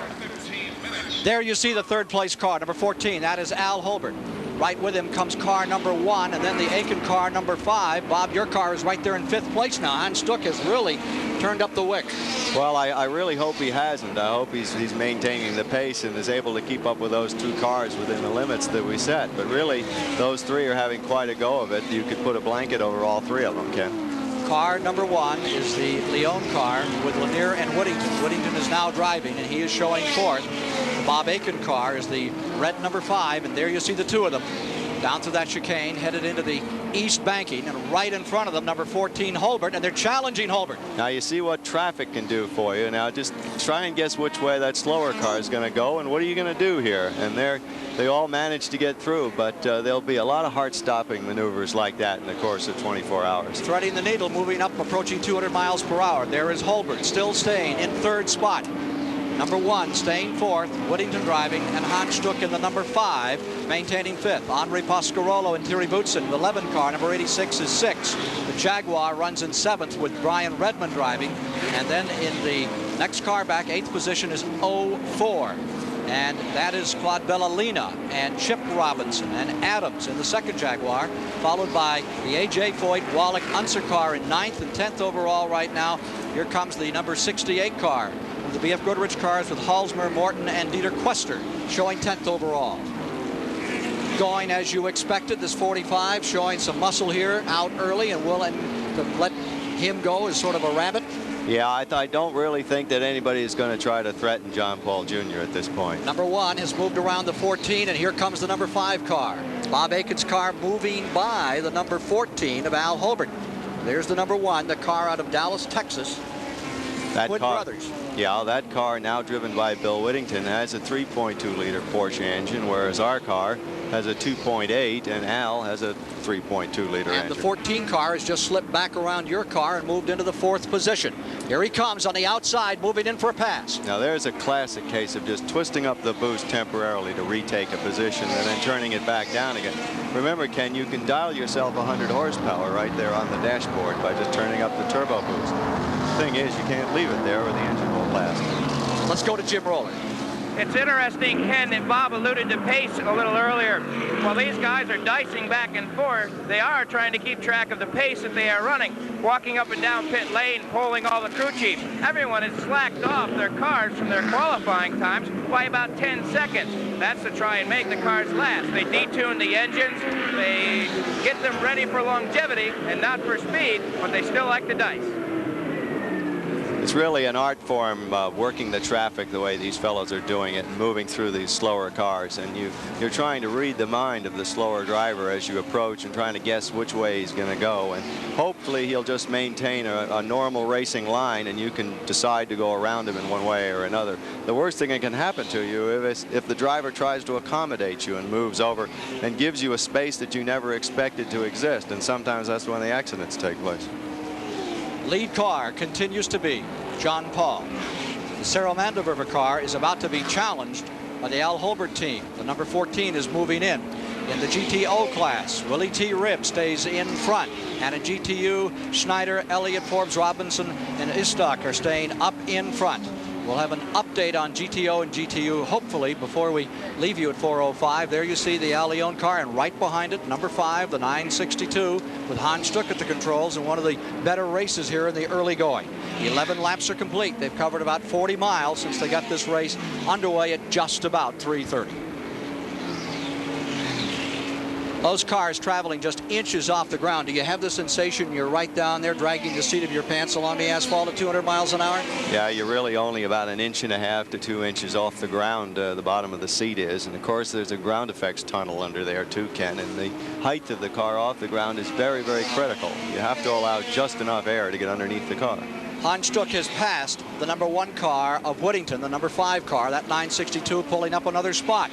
Speaker 1: There you see the third place car, number 14. That is Al Holbert. Right with him comes car number 1, and then the Aiken car number 5. Bob, your car is right there in 5th place now. Hans Stuck has really turned up the wick.
Speaker 3: Well, I really hope he hasn't. I hope he's maintaining the pace and is able to keep up with those two cars within the limits that we set. But really, those three are having quite a go of it. You could put a blanket over all three of them, Ken.
Speaker 1: Car number 1 is the Leone car with Lanier and Whittington. Whittington is now driving, and he is showing 4th. The Bob Aiken car is the red number 5, and there you see the two of them down through that chicane, headed into the east banking, and right in front of them, number 14, Holbert, and they're challenging Holbert.
Speaker 3: Now you see what traffic can do for you. Now just try and guess which way that slower car is going to go, and what are you going to do here? And they all managed to get through, but there'll be a lot of heart-stopping maneuvers like that in the course of 24 hours.
Speaker 1: Threading the needle, moving up, approaching 200 miles per hour. There is Holbert, still staying in 3rd spot. Number 1 staying 4th, Whittington driving, and Hans Stuck in the number 5, maintaining 5th. Henri Pasquarolo and Thierry Boutsen, the 11 car, number 86 is 6th. The Jaguar runs in 7th with Brian Redmond driving, and then in the next car back, 8th position, is 04. And that is Claude Bellalina and Chip Robinson and Adams in the second Jaguar, followed by the A.J. Foyt, Wallach, Unser car in 9th and 10th overall right now. Here comes the number 68 car of the B.F. Goodrich cars with Halsmer, Morton, and Dieter Quester showing 10th overall. Going as you expected, this 45 showing some muscle here out early, and will let him go as sort of a rabbit.
Speaker 3: Yeah, I don't really think that anybody is going to try to threaten John Paul Jr. at this point.
Speaker 1: Number 1 has moved around the 14, and here comes the number 5 car. Bob Aiken's car moving by the number 14 of Al Holbert. There's the number 1, the car out of Dallas, Texas.
Speaker 3: That
Speaker 1: Twin
Speaker 3: car,
Speaker 1: brothers.
Speaker 3: Yeah, that car now driven by Bill Whittington has a 3.2-liter Porsche engine, whereas our car has a 2.8 and Al has a 3.2-liter engine.
Speaker 1: And the 14 car has just slipped back around your car and moved into the 4th position. Here he comes on the outside, moving in for a pass.
Speaker 3: Now there's a classic case of just twisting up the boost temporarily to retake a position and then turning it back down again. Remember, Ken, you can dial yourself 100 horsepower right there on the dashboard by just turning up the turbo boost. The thing is, you can't leave it there or the engine will blast.
Speaker 1: Let's go to Jim Roller.
Speaker 10: It's interesting, Ken, that Bob alluded to pace a little earlier. While these guys are dicing back and forth, they are trying to keep track of the pace that they are running, walking up and down pit lane, polling all the crew chiefs. Everyone has slacked off their cars from their qualifying times by about 10 seconds. That's to try and make the cars last. They detune the engines, they get them ready for longevity and not for speed, but they still like to dice.
Speaker 3: It's really an art form, working the traffic the way these fellows are doing it and moving through these slower cars. And you're trying to read the mind of the slower driver as you approach and trying to guess which way he's going to go. And hopefully he'll just maintain a normal racing line and you can decide to go around him in one way or another. The worst thing that can happen to you is if the driver tries to accommodate you and moves over and gives you a space that you never expected to exist. And sometimes that's when the accidents take place.
Speaker 1: Lead car continues to be John Paul. The Cerro Mandeverde car is about to be challenged by the Al Holbert team. The number 14 is moving in. In the GTO class, Willie T. Ribb stays in front. And in GTU, Schneider, Elliott, Forbes, Robinson, and Istok are staying up in front. We'll have an update on GTO and GTU, hopefully, before we leave you at 4:05. There you see the Al Leon car, and right behind it, number 5, the 962, with Hans Stuck at the controls, and one of the better races here in the early going. 11 laps are complete. They've covered about 40 miles since they got this race underway at just about 3:30. Those cars traveling just inches off the ground. Do you have the sensation you're right down there dragging the seat of your pants along the asphalt at 200 miles an hour?
Speaker 3: Yeah, you're really only about 1.5 to 2 inches off the ground, the bottom of the seat is. And of course, there's a ground effects tunnel under there too, Ken. And the height of the car off the ground is very, very critical. You have to allow just enough air to get underneath the car.
Speaker 1: Hans Stuck has passed the number 1 car of Whittington, the number 5 car, that 962 pulling up another spot.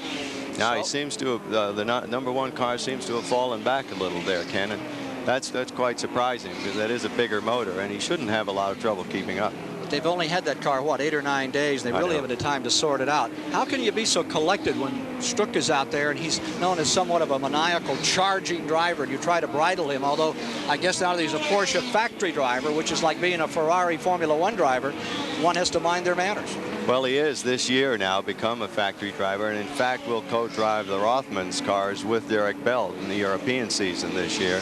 Speaker 3: Now he seems to have, the number 1 car seems to have fallen back a little there, Ken. And that's quite surprising because that is a bigger motor and he shouldn't have a lot of trouble keeping up.
Speaker 1: They've only had that car, what, 8 or 9 days. They really haven't had time to sort it out. How can you be so collected when Stuck is out there and he's known as somewhat of a maniacal charging driver and you try to bridle him, although I guess now that he's a Porsche factory driver, which is like being a Ferrari Formula 1 driver, one has to mind their manners.
Speaker 3: Well, he is this year now become a factory driver and in fact will co-drive the Rothmans cars with Derek Bell in the European season this year.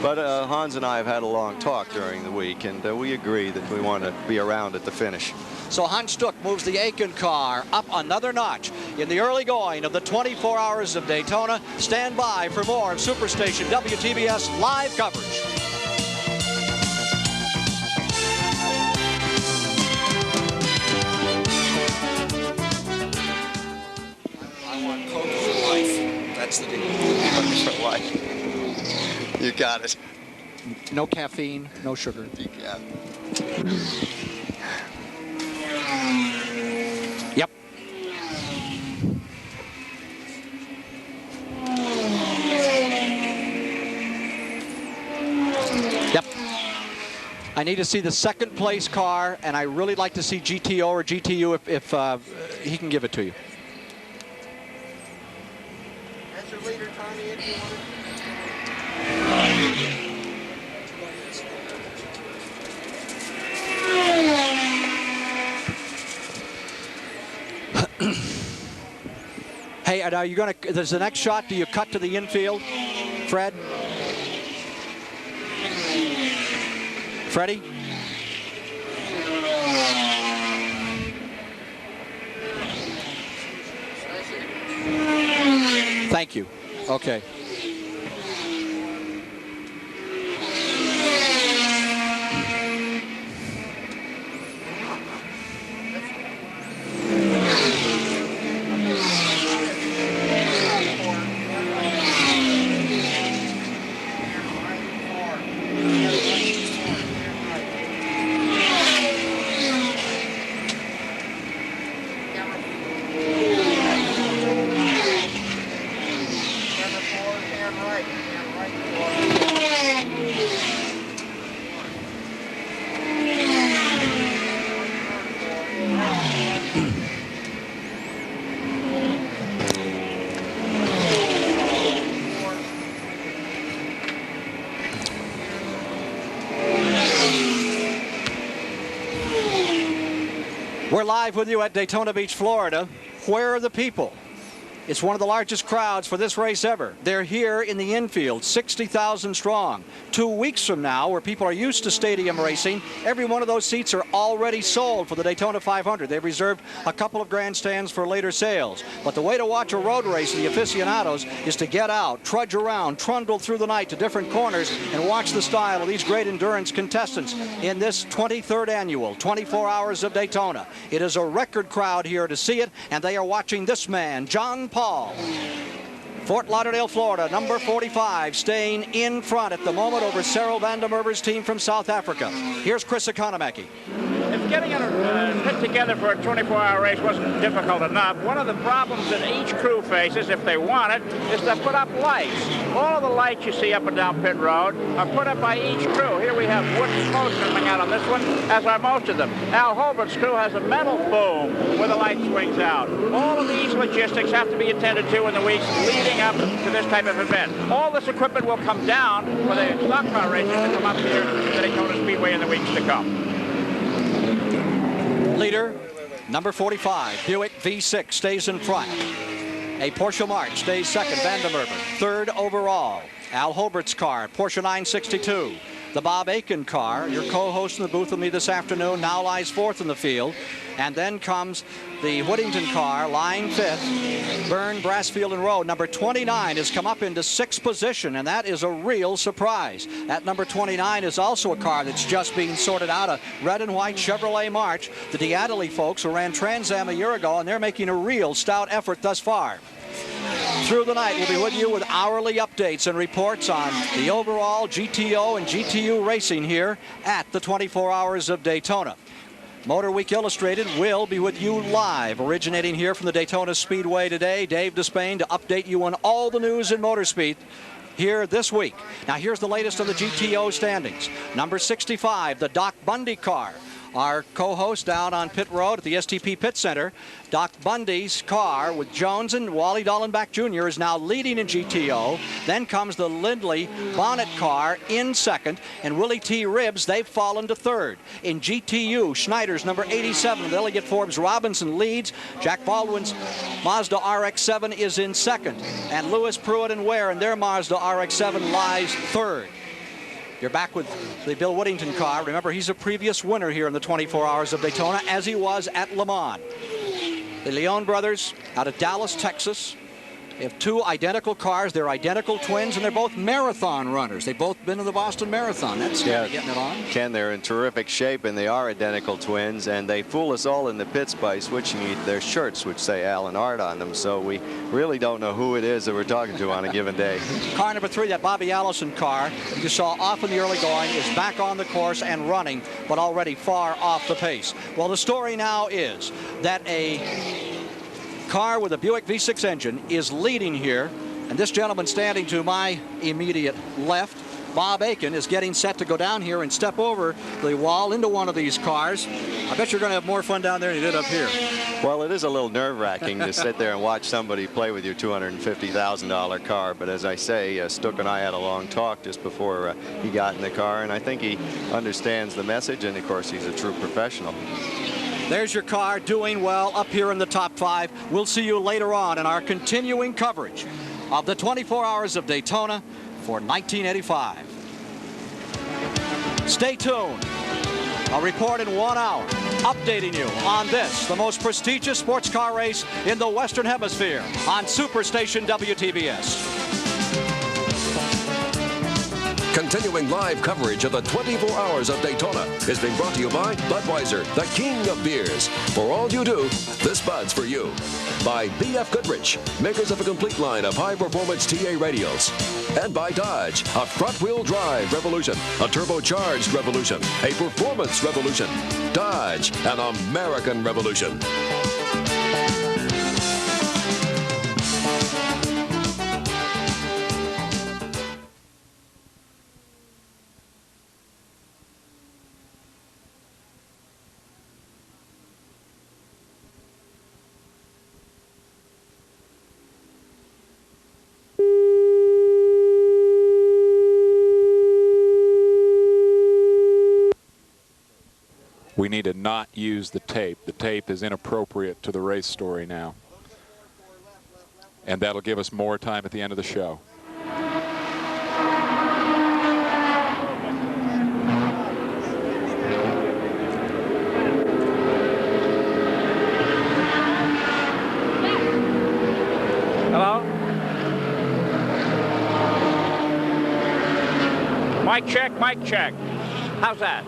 Speaker 3: But Hans and I have had a long talk during the week, and we agree that we want to be around at the finish.
Speaker 1: So Hans Stuck moves the Aiken car up another notch in the early going of the 24 Hours of Daytona. Stand by for more of Superstation WTBS live coverage. I want Coke for life. That's the deal.
Speaker 3: Coke for life. You got it.
Speaker 1: No caffeine, no sugar.
Speaker 3: Yeah.
Speaker 1: Yep. Yep. I need to see the second place car, and I really like to see GTO or GTU if he can give it to you.
Speaker 19: That's your leader, Tommy, if you want it.
Speaker 1: Okay, now you're going to, there's the next shot. Do you cut to the infield, Fred? Freddie? Thank you. Okay. We're live with you at Daytona Beach, Florida. Where are the people? It's one of the largest crowds for this race ever. They're here in the infield, 60,000 strong. 2 weeks from now, where people are used to stadium racing, every one of those seats are already sold for the Daytona 500. They've reserved a couple of grandstands for later sales. But the way to watch a road race, the aficionados, is to get out, trudge around, trundle through the night to different corners, and watch the style of these great endurance contestants in this 23rd annual 24 Hours of Daytona. It is a record crowd here to see it, and they are watching this man, John Paul. Fort Lauderdale, Florida, number 45, staying in front at the moment over Cyril van der Merwe's team from South Africa. Here's Chris Economaki.
Speaker 7: If getting a pit together for a 24-hour race wasn't difficult enough, one of the problems that each crew faces, if they want it, is to put up lights. All of the lights you see up and down pit road are put up by each crew. Here we have wood smoke coming out on this one, as are most of them. Al Holbert's crew has a metal boom where the light swings out. All of these logistics have to be attended to in the weeks leading up to this type of event. All this equipment will come down for the stock car racing to come up here to the Daytona Speedway in the weeks to come.
Speaker 1: Leader, number 45, Buick V6 stays in front. A Porsche March stays second, Van der Merwe. Third overall, Al Holbert's car, Porsche 962. The Bob Aiken car, your co-host in the booth with me this afternoon, now lies fourth in the field. And then comes the Whittington car, lying fifth. Byrne, Brassfield, and Rowe. Number 29 has come up into sixth position, and that is a real surprise. That number 29 is also a car that's just being sorted out, a red and white Chevrolet March. The Diadely folks who ran Trans Am a year ago, and they're making a real stout effort thus far. Through the night, we'll be with you with hourly updates and reports on the overall GTO and GTU racing here at the 24 Hours of Daytona. MotorWeek Illustrated will be with you live, originating here from the Daytona Speedway today. Dave Despain to update you on all the news in motor speed here this week. Now here's the latest on the GTO standings. Number 65, the Doc Bundy car. Our co-host down on pit road at the STP Pit Center, Doc Bundy's car with Jones and Wally Dallenbach Jr. is now leading in GTO. Then comes the Lindley Bonnet car in second, and Willie T. Ribbs, they've fallen to third. In GTU, Schneider's number 87, Elliott Forbes Robinson leads. Jack Baldwin's Mazda RX-7 is in second, and Lewis Pruitt and Ware and their Mazda RX-7 lies third. You're back with the Bill Whittington car. Remember, he's a previous winner here in the 24 Hours of Daytona, as he was at Le Mans. The Leon brothers out of Dallas, Texas. They have two identical cars. They're identical twins, and they're both marathon runners. They've both been to the Boston Marathon. That's getting it on.
Speaker 3: Ken, they're in terrific shape, and they are identical twins, and they fool us all in the pits by switching their shirts, which say Alan Art on them, so we really don't know who it is that we're talking to on a given day.
Speaker 1: Car number 3, that Bobby Allison car, you saw off in the early going, is back on the course and running, but already far off the pace. Well, the story now is that a car with a Buick V6 engine is leading here, and this gentleman standing to my immediate left, Bob Aiken, is getting set to go down here and step over the wall into one of these cars. I bet you're going to have more fun down there than you did up here.
Speaker 3: Well, it is a little nerve-wracking to sit there and watch somebody play with your $250,000 car, but as I say, Stook and I had a long talk just before he got in the car, and I think he understands the message, and of course he's a true professional.
Speaker 1: There's your car doing well up here in the top 5. We'll see you later on in our continuing coverage of the 24 Hours of Daytona for 1985. Stay tuned. A report in 1 hour, updating you on this, the most prestigious sports car race in the Western Hemisphere on Superstation WTBS.
Speaker 2: Continuing live coverage of the 24 Hours of Daytona is being brought to you by Budweiser, the king of beers. For all you do, this Bud's for you. By B.F. Goodrich, makers of a complete line of high-performance TA radios. And by Dodge, a front-wheel drive revolution, a turbocharged revolution, a performance revolution. Dodge, an American revolution.
Speaker 4: We need to not use the tape. The tape is inappropriate to the race story now. And that'll give us more time at the end of the show.
Speaker 7: Hello? Mic check, mic check. How's that?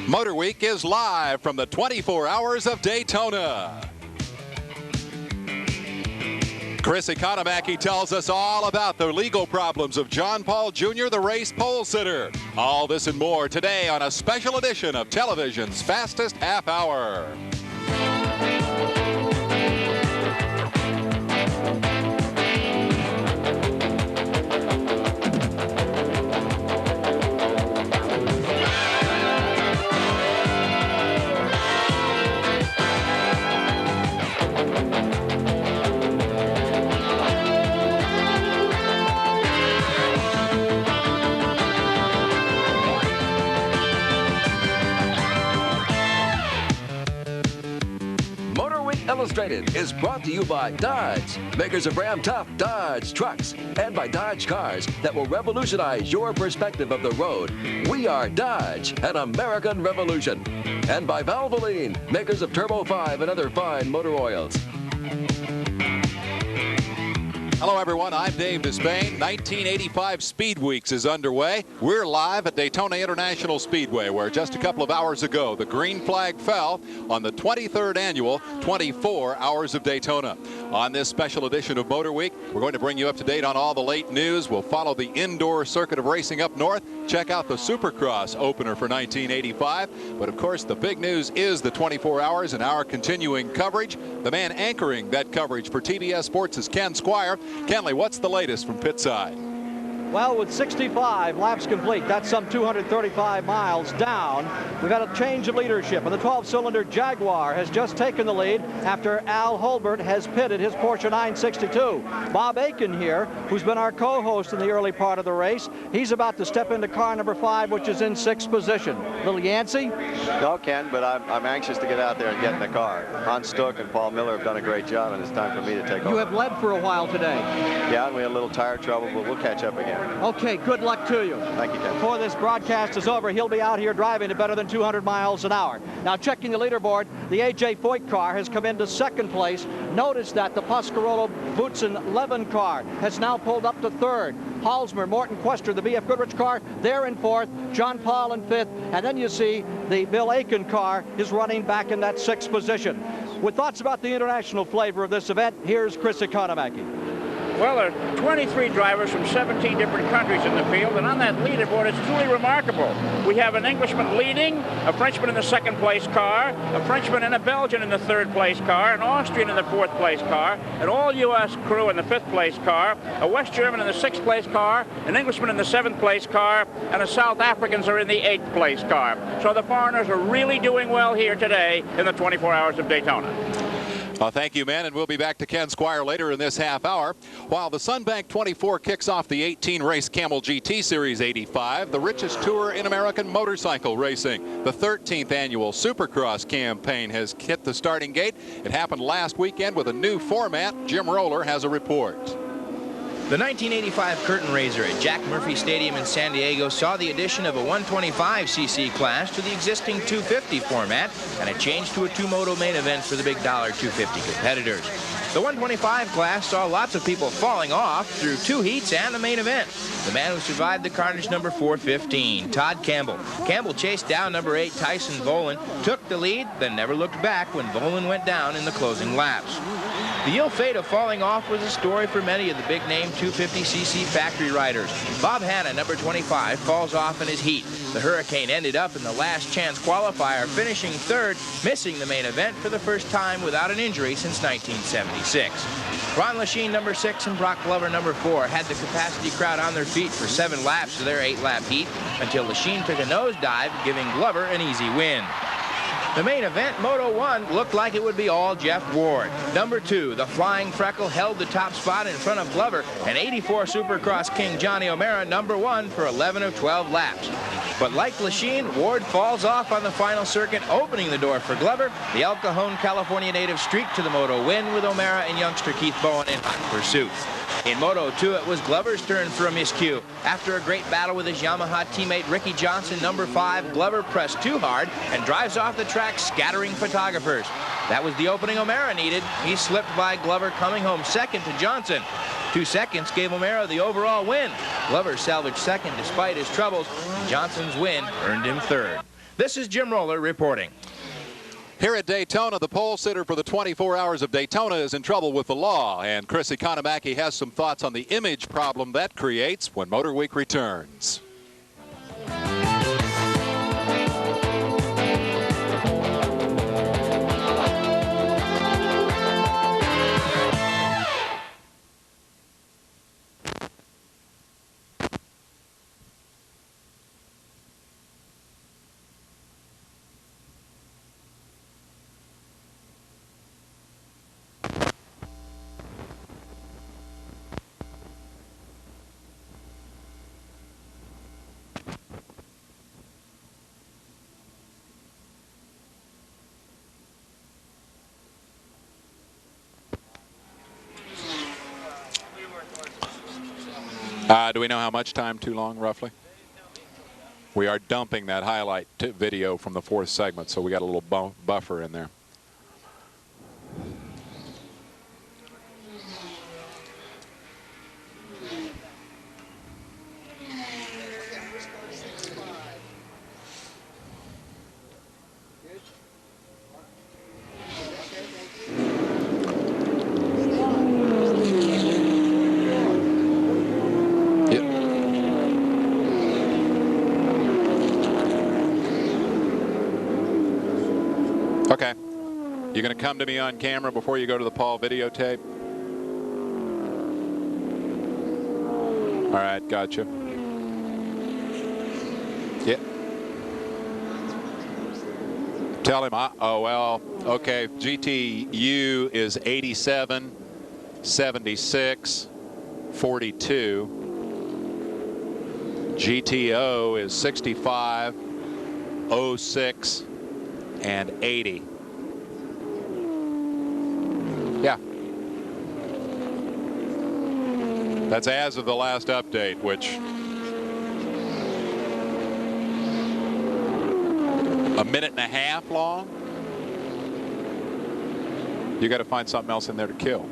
Speaker 15: MotorWeek is live from the 24 Hours of Daytona. Chris Economaki tells us all about the legal problems of John Paul Jr., the race pole sitter. All this and more today on a special edition of television's Fastest Half Hour.
Speaker 2: Illustrated is brought to you by Dodge, makers of Ram Tough Dodge trucks, and by Dodge cars that will revolutionize your perspective of the road. We are Dodge, an American revolution. And by Valvoline, makers of Turbo 5 and other fine motor oils.
Speaker 15: Hello, everyone. I'm Dave Despain. 1985 Speed Weeks is underway. We're live at Daytona International Speedway, where just a couple of hours ago, the green flag fell on the 23rd annual 24 Hours of Daytona. On this special edition of Motor Week, we're going to bring you up to date on all the late news. We'll follow the indoor circuit of racing up north, check out the Supercross opener for 1985. But, of course, the big news is the 24 Hours and our continuing coverage. The man anchoring that coverage for TBS Sports is Ken Squire. Kenley, what's the latest from pit side?
Speaker 1: Well, with 65 laps complete, that's some 235 miles down. We've had a change of leadership, and the 12-cylinder Jaguar has just taken the lead after Al Holbert has pitted his Porsche 962. Bob Aiken here, who's been our co-host in the early part of the race, he's about to step into car number 5, which is in 6th position. Little Yancey?
Speaker 3: No, Ken, but I'm anxious to get out there and get in the car. Hans Stuck and Paul Miller have done a great job, and it's time for me to take over.
Speaker 1: You have led for a while today.
Speaker 3: Yeah, and we had a little tire trouble, but we'll catch up again.
Speaker 1: Okay, good luck to you.
Speaker 3: Thank you, Ken.
Speaker 1: Before this broadcast is over, he'll be out here driving at better than 200 miles an hour. Now, checking the leaderboard, the A.J. Foyt car has come into 2nd place. Notice that the Pasquarolo Boutsen Levin car has now pulled up to 3rd. Halsmer, Morton Quester, the B.F. Goodrich car, they're in 4th. John Paul in 5th. And then you see the Bill Aiken car is running back in that 6th position. With thoughts about the international flavor of this event, here's Chris Economaki.
Speaker 7: Well, there are 23 drivers from 17 different countries in the field, and on that leaderboard, it's truly remarkable. We have an Englishman leading, a Frenchman in the second place car, a Frenchman and a Belgian in the third place car, an Austrian in the fourth place car, an all-U.S. crew in the fifth place car, a West German in the sixth place car, an Englishman in the seventh place car, and the South Africans are in the eighth place car. So the foreigners are really doing well here today in the 24 Hours of Daytona.
Speaker 15: Well, thank you, man, and we'll be back to Ken Squire later in this half hour. While the Sunbank 24 kicks off the 18-race Camel GT Series 85, the richest tour in American motorcycle racing. The 13th annual Supercross campaign has hit the starting gate. It happened last weekend with a new format. Jim Roller has a report.
Speaker 20: The 1985 curtain raiser at Jack Murphy Stadium in San Diego saw the addition of a 125cc class to the existing 250 format and a change to a two-moto main event for the big $250 competitors. The 125 class saw lots of people falling off through 2 heats and a main event. The man who survived the carnage, number 415, Todd Campbell. Campbell chased down number 8, Tyson Volan, took the lead, then never looked back when Volan went down in the closing laps. The ill fate of falling off was a story for many of the big-name 250cc factory riders. Bob Hanna, number 25, falls off in his heat. The Hurricane ended up in the last chance qualifier, finishing third, missing the main event for the first time without an injury since 1976. Ron Lachine, number 6, and Brock Glover, number 4, had the capacity crowd on their feet for 7 laps of their 8-lap heat until Lachine took a nosedive, giving Glover an easy win. The main event, Moto 1, looked like it would be all Jeff Ward. Number 2, the Flying Freckle, held the top spot in front of Glover, and 84 Supercross King Johnny O'Mara, number 1, for 11 of 12 laps. But like Lachine, Ward falls off on the final circuit, opening the door for Glover. The El Cajon, California native streaked to the Moto win with O'Mara and youngster Keith Bowen in hot pursuit. In Moto 2, it was Glover's turn for a miscue. After a great battle with his Yamaha teammate Ricky Johnson, number 5, Glover pressed too hard and drives off the track, scattering photographers. That was the opening O'Mara needed. He slipped by Glover, coming home second to Johnson. 2 seconds gave O'Mara the overall win. Glover salvaged second despite his troubles, and Johnson's win earned him third. This is Jim Roller reporting.
Speaker 15: Here at Daytona, the pole sitter for the 24 Hours of Daytona is in trouble with the law, and Chris Economaki has some thoughts on the image problem that creates when MotorWeek returns. Do we know how much time too long, roughly? We are dumping that highlight video from the 4th segment, so we got a little buffer in there. Okay. You're going to come to me on camera before you go to the Paul videotape? All right, gotcha. Yeah. Tell him, oh, well, okay, GTU is 87, 76, 42. GTO is 65, 06, and 80. Yeah. That's as of the last update, which a minute and a half long. You got to find something else in there to kill.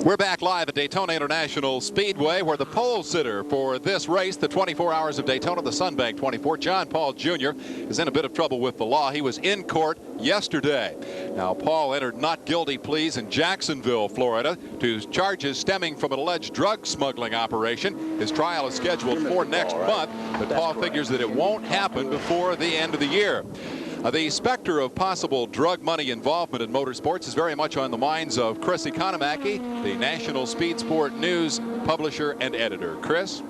Speaker 15: We're back live at Daytona International Speedway, where the pole sitter for this race, the 24 Hours of Daytona, the Sunbank 24, John Paul Jr., is in a bit of trouble with the law. He was in court yesterday. Now, Paul entered not guilty pleas in Jacksonville, Florida, to charges stemming from an alleged drug smuggling operation. His trial is scheduled for next month, but Paul figures that it won't happen before the end of the year. The specter of possible drug money involvement in motorsports is very much on the minds of Chris Economaki, the National Speed Sport News publisher and editor. Chris?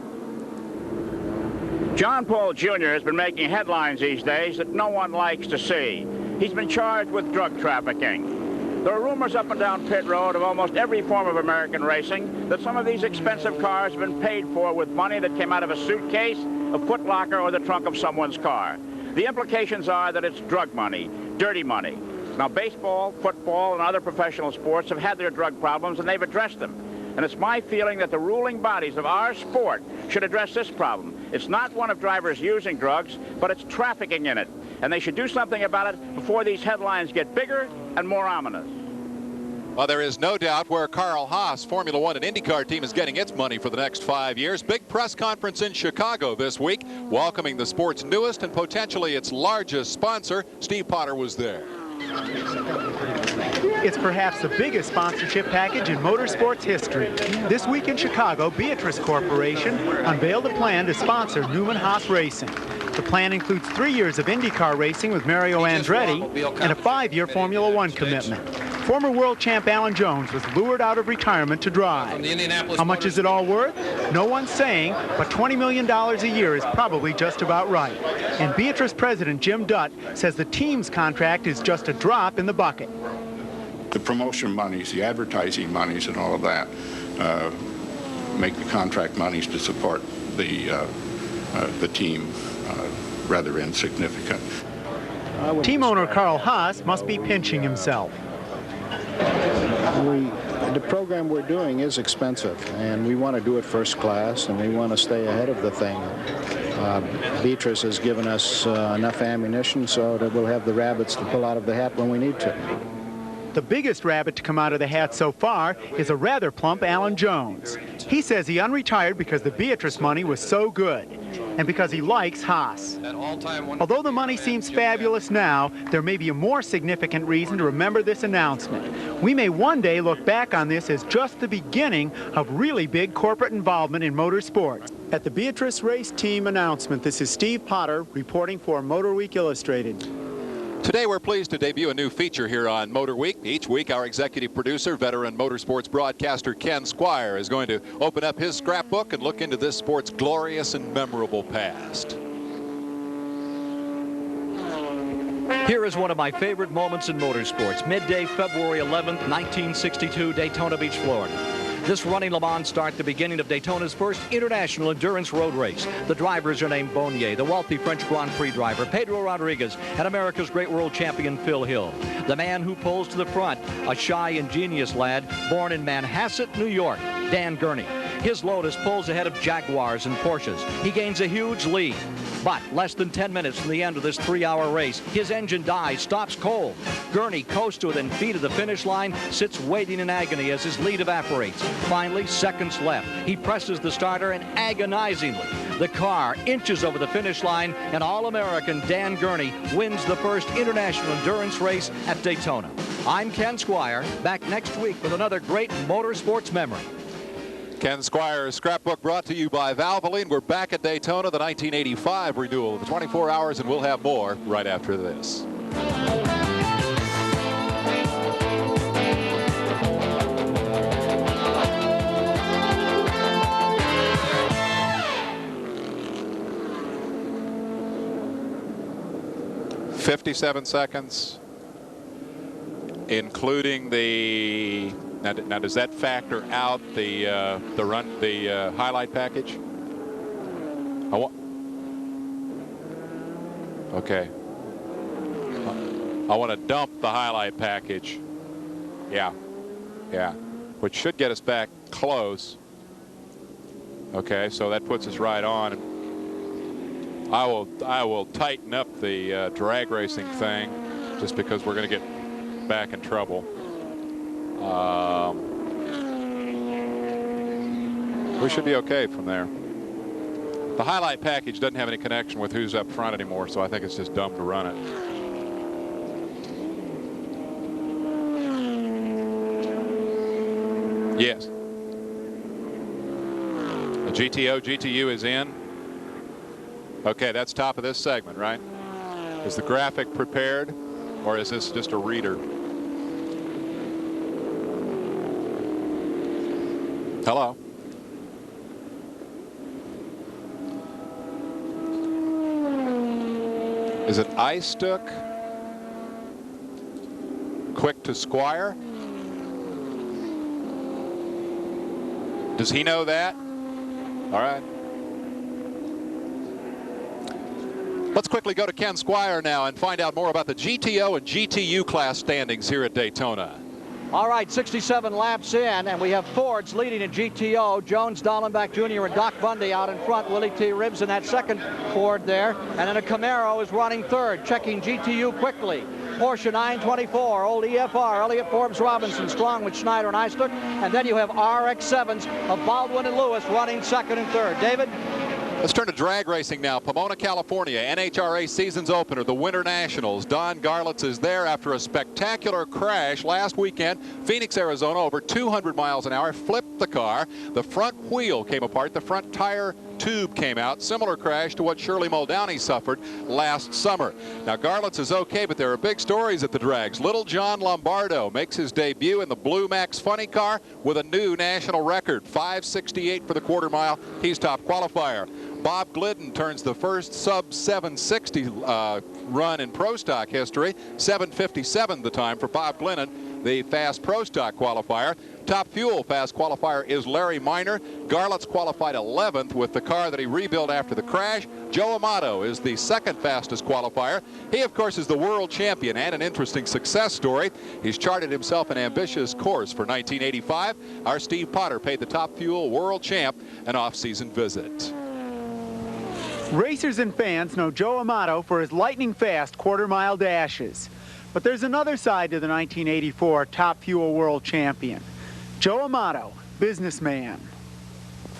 Speaker 7: John Paul Jr. has been making headlines these days that no one likes to see. He's been charged with drug trafficking. There are rumors up and down pit road of almost every form of American racing that some of these expensive cars have been paid for with money that came out of a suitcase, a footlocker, or the trunk of someone's car. The implications are that it's drug money, dirty money. Now, baseball, football, and other professional sports have had their drug problems, and they've addressed them. And it's my feeling that the ruling bodies of our sport should address this problem. It's not one of drivers using drugs, but it's trafficking in it. And they should do something about it before these headlines get bigger and more ominous.
Speaker 15: Well, there is no doubt where Carl Haas, Formula One and IndyCar team, is getting its money for the next 5 years. Big press conference in Chicago this week, welcoming the sport's newest and potentially its largest sponsor. Steve Potter was there.
Speaker 21: It's perhaps the biggest sponsorship package in motorsports history. This week in Chicago, Beatrice Corporation unveiled a plan to sponsor Newman Haas Racing. The plan includes 3 years of IndyCar racing with Mario Andretti and a 5-year Formula One commitment. Former world champ Alan Jones was lured out of retirement to drive. How much is it all worth? No one's saying, but $20 million a year is probably just about right. And Beatrice president Jim Dutt says the team's contract is just a drop in the bucket.
Speaker 22: The promotion monies, the advertising monies, and all of that make the contract monies to support the team rather insignificant.
Speaker 21: Team owner Carl Haas must be pinching himself.
Speaker 23: The program we're doing is expensive, and we want to do it first class, and we want to stay ahead of the thing. Beatrice has given us enough ammunition so that we'll have the rabbits to pull out of the hat when we need to.
Speaker 21: The biggest rabbit to come out of the hat so far is a rather plump Alan Jones. He says he unretired because the Beatrice money was so good, and because he likes Haas. Although the money seems fabulous now, there may be a more significant reason to remember this announcement. We may one day look back on this as just the beginning of really big corporate involvement in motorsports. At the Beatrice Race Team announcement, this is Steve Potter reporting for MotorWeek Illustrated.
Speaker 15: Today we're pleased to debut a new feature here on MotorWeek. Each week our executive producer, veteran motorsports broadcaster Ken Squire is going to open up his scrapbook and look into this sport's glorious and memorable past.
Speaker 1: Here is one of my favorite moments in motorsports. Midday, February 11th, 1962, Daytona Beach, Florida. This running Le Mans start the beginning of Daytona's first international endurance road race. The drivers are named Bonnier, the wealthy French Grand Prix driver, Pedro Rodriguez, and America's great world champion Phil Hill. The man who pulls to the front, a shy, ingenious lad born in Manhasset, New York, Dan Gurney. His Lotus pulls ahead of Jaguars and Porsches. He gains a huge lead. But less than 10 minutes from the end of this 3-hour race, his engine dies, stops cold. Gurney coasts to within feet of the finish line, sits waiting in agony as his lead evaporates. Finally, seconds left. He presses the starter and agonizingly, the car inches over the finish line, and All-American Dan Gurney wins the first international endurance race at Daytona. I'm Ken Squire, back next week with another great motorsports memory.
Speaker 15: Ken Squire's scrapbook brought to you by Valvoline. We're back at Daytona, the 1985 renewal of the 24 Hours, and we'll have more right after this. "57 seconds, including the..." Now, does that factor out the highlight package? Okay. I want to dump the highlight package. Yeah, which should get us back close. Okay, so that puts us right on. I will tighten up the drag racing thing, just because we're going to get back in trouble.
Speaker 4: We should be okay from there. The highlight package doesn't have any connection with who's up front anymore, so I think it's just dumb to run it. Yes. The GTU is in. Okay, that's top of this segment, right? Is the graphic prepared, or is this just a reader? Hello. Is it Istook? Quick to Squire? Does he know that? All right. Let's quickly go to Ken Squire now and find out more about the GTO and GTU class standings here at Daytona.
Speaker 1: All right, 67 laps in, and we have Fords leading in GTO. Jones, Dallenbach Jr., and Doc Bundy out in front. Willie T. Ribbs in that second Ford there. And then a Camaro is running third, checking GTU quickly. Porsche 924, old EFR, Elliott, Forbes, Robinson, Strong with Schneider and Istook. And then you have RX-7s of Baldwin and Lewis running second and third. David?
Speaker 4: Let's turn to drag racing now. Pomona, California, NHRA Seasons Opener, the Winter Nationals. Don Garlitz is there after a spectacular crash last weekend. Phoenix, Arizona, over 200 miles an hour, flipped the car. The front wheel came apart. The front tire tube came out. Similar crash to what Shirley Muldowney suffered last summer. Now, Garlitz is okay, but there are big stories at the drags. Little John Lombardo makes his debut in the Blue Max Funny Car with a new national record, 5:68 for the quarter mile. He's top qualifier. Bob Glidden turns the first sub-760 run in Pro Stock history. 7:57 the time for Bob Glidden, the fast Pro Stock qualifier. Top Fuel fast qualifier is Larry Minor. Garlitz qualified 11th with the car that he rebuilt after the crash. Joe Amato is the second fastest qualifier. He, of course, is the world champion and an interesting success story. He's charted himself an ambitious course for 1985. Our Steve Potter paid the Top Fuel world champ an off-season visit.
Speaker 21: Racers and fans know Joe Amato for his lightning-fast quarter-mile dashes. But there's another side to the 1984 Top Fuel World Champion. Joe Amato, businessman.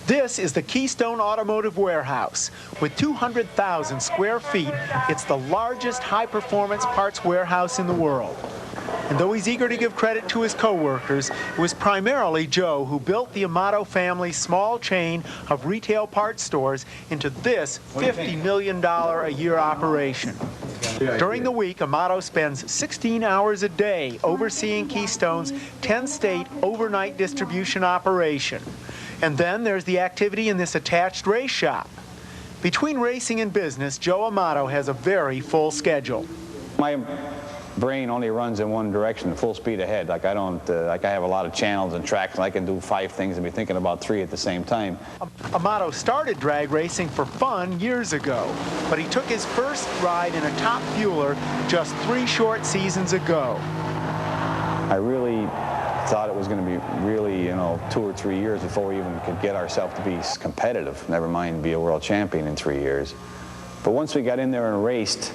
Speaker 21: This is the Keystone Automotive Warehouse. With 200,000 square feet, it's the largest high-performance parts warehouse in the world. And though he's eager to give credit to his co-workers, it was primarily Joe who built the Amato family's small chain of retail parts stores into this $50 million a year operation. During the week, Amato spends 16 hours a day overseeing Keystone's 10-state overnight distribution operation. And then there's the activity in this attached race shop. Between racing and business, Joe Amato has a very full schedule.
Speaker 6: My brain only runs in one direction, full speed ahead. Like I don't, like I have a lot of channels and tracks, and I can do 5 things and be thinking about 3 at the same time.
Speaker 21: Amato started drag racing for fun years ago, but he took his first ride in a Top Fueler just 3 short seasons ago.
Speaker 6: I really thought it was going to be really, 2 or 3 years before we even could get ourselves to be competitive, never mind be a world champion in 3 years. But once we got in there and raced,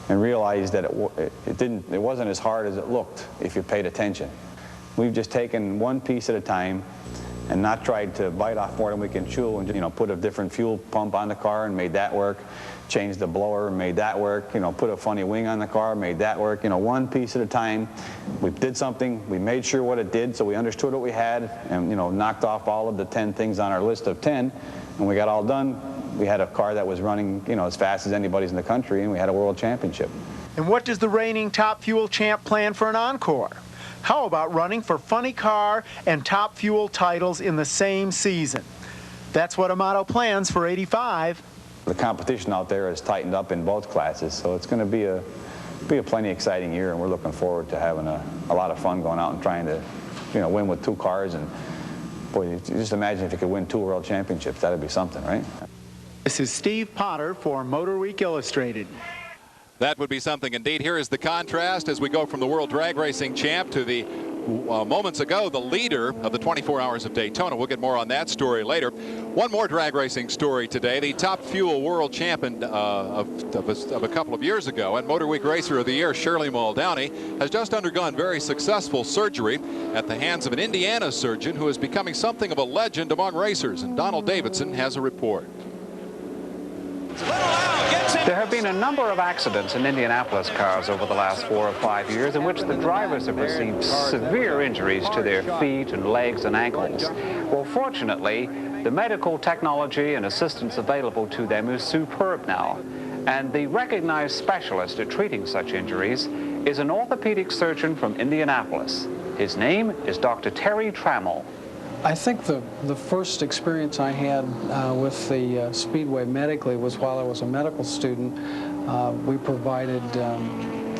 Speaker 6: and realized that it wasn't as hard as it looked if you paid attention. We've just taken one piece at a time and not tried to bite off more than we can chew, and put a different fuel pump on the car and made that work, changed the blower and made that work, put a funny wing on the car, made that work, one piece at a time. We did something, we made sure what it did so we understood what we had, and knocked off all of the 10 things on our list of 10, and we got all done. We had a car that was running, as fast as anybody's in the country, and we had a world championship.
Speaker 21: And what does the reigning Top Fuel champ plan for an encore? How about running for Funny Car and Top Fuel titles in the same season? That's what Amato plans for '85.
Speaker 6: The competition out there has tightened up in both classes, so it's going to be a plenty exciting year, and we're looking forward to having a lot of fun going out and trying to, win with 2 cars. And boy, just imagine if you could win 2 world championships. That'd be something, right?
Speaker 21: This is Steve Potter for MotorWeek Illustrated.
Speaker 4: That would be something indeed. Here is the contrast as we go from the World Drag Racing champ to the
Speaker 15: moments ago the leader of the 24 Hours of Daytona. We'll get more on that story later. One more drag racing story today. The Top Fuel world champion of a couple of years ago and MotorWeek Racer of the Year, Shirley Muldowney, has just undergone very successful surgery at the hands of an Indiana surgeon who is becoming something of a legend among racers. And Donald Davidson has a report.
Speaker 9: There have been a number of accidents in Indianapolis cars over the last 4 or 5 years in which the drivers have received severe injuries to their feet and legs and ankles. Well, fortunately, the medical technology and assistance available to them is superb now. And the recognized specialist at treating such injuries is an orthopedic surgeon from Indianapolis. His name is Dr. Terry Trammell.
Speaker 11: I think the first experience I had with the Speedway medically was while I was a medical student. We provided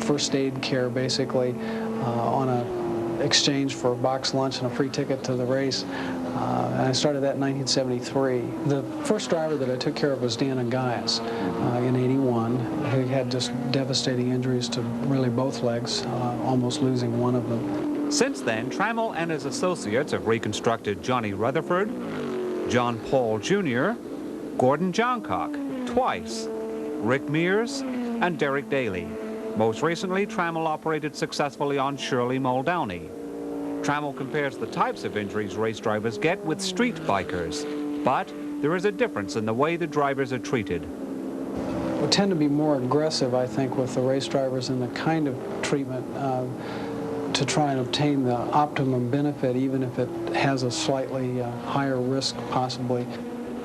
Speaker 11: first aid care basically on an exchange for a box lunch and a free ticket to the race. And I started that in 1973. The first driver that I took care of was Dan Agaias in '81. He had just devastating injuries to really both legs, almost losing one of them.
Speaker 12: Since then, Trammell and his associates have reconstructed Johnny Rutherford, John Paul Jr., Gordon Johncock twice, Rick Mears, and Derek Daly. Most recently, Trammell operated successfully on Shirley Muldowney. Trammell compares the types of injuries race drivers get with street bikers, but there is a difference in the way the drivers are treated.
Speaker 11: We tend to be more aggressive, I think, with the race drivers in the kind of treatment to try and obtain the optimum benefit, even if it has a slightly higher risk, possibly.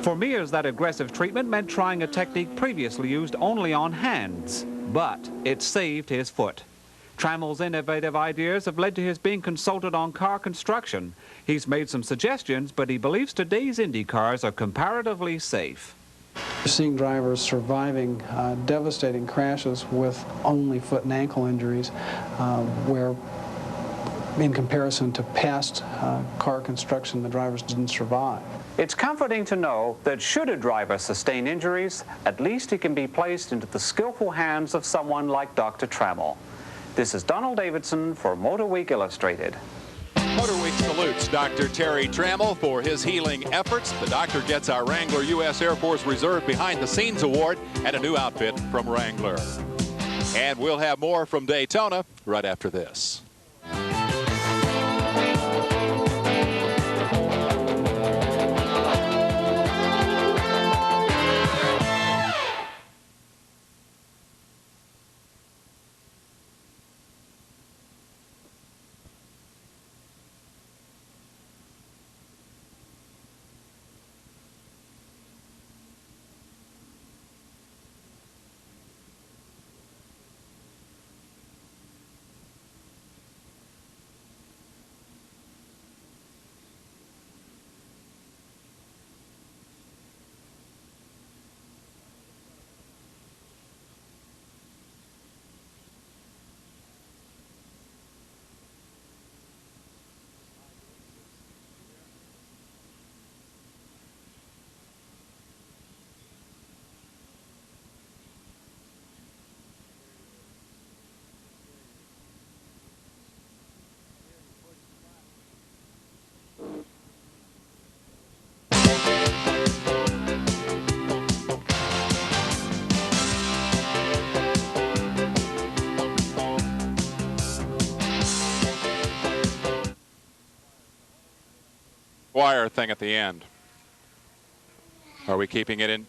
Speaker 12: For Mears, that aggressive treatment meant trying a technique previously used only on hands, but it saved his foot. Trammell's innovative ideas have led to his being consulted on car construction. He's made some suggestions, but he believes today's Indy cars are comparatively safe.
Speaker 11: Seeing drivers surviving devastating crashes with only foot and ankle injuries, where in comparison to past car construction, the drivers didn't survive.
Speaker 9: It's comforting to know that should a driver sustain injuries, at least he can be placed into the skillful hands of someone like Dr. Trammell. This is Donald Davidson for MotorWeek Illustrated.
Speaker 15: MotorWeek salutes Dr. Terry Trammell for his healing efforts. The doctor gets our Wrangler U.S. Air Force Reserve Behind the Scenes Award and a new outfit from Wrangler. And we'll have more from Daytona right after this. Wire thing at the end. Are we keeping it in?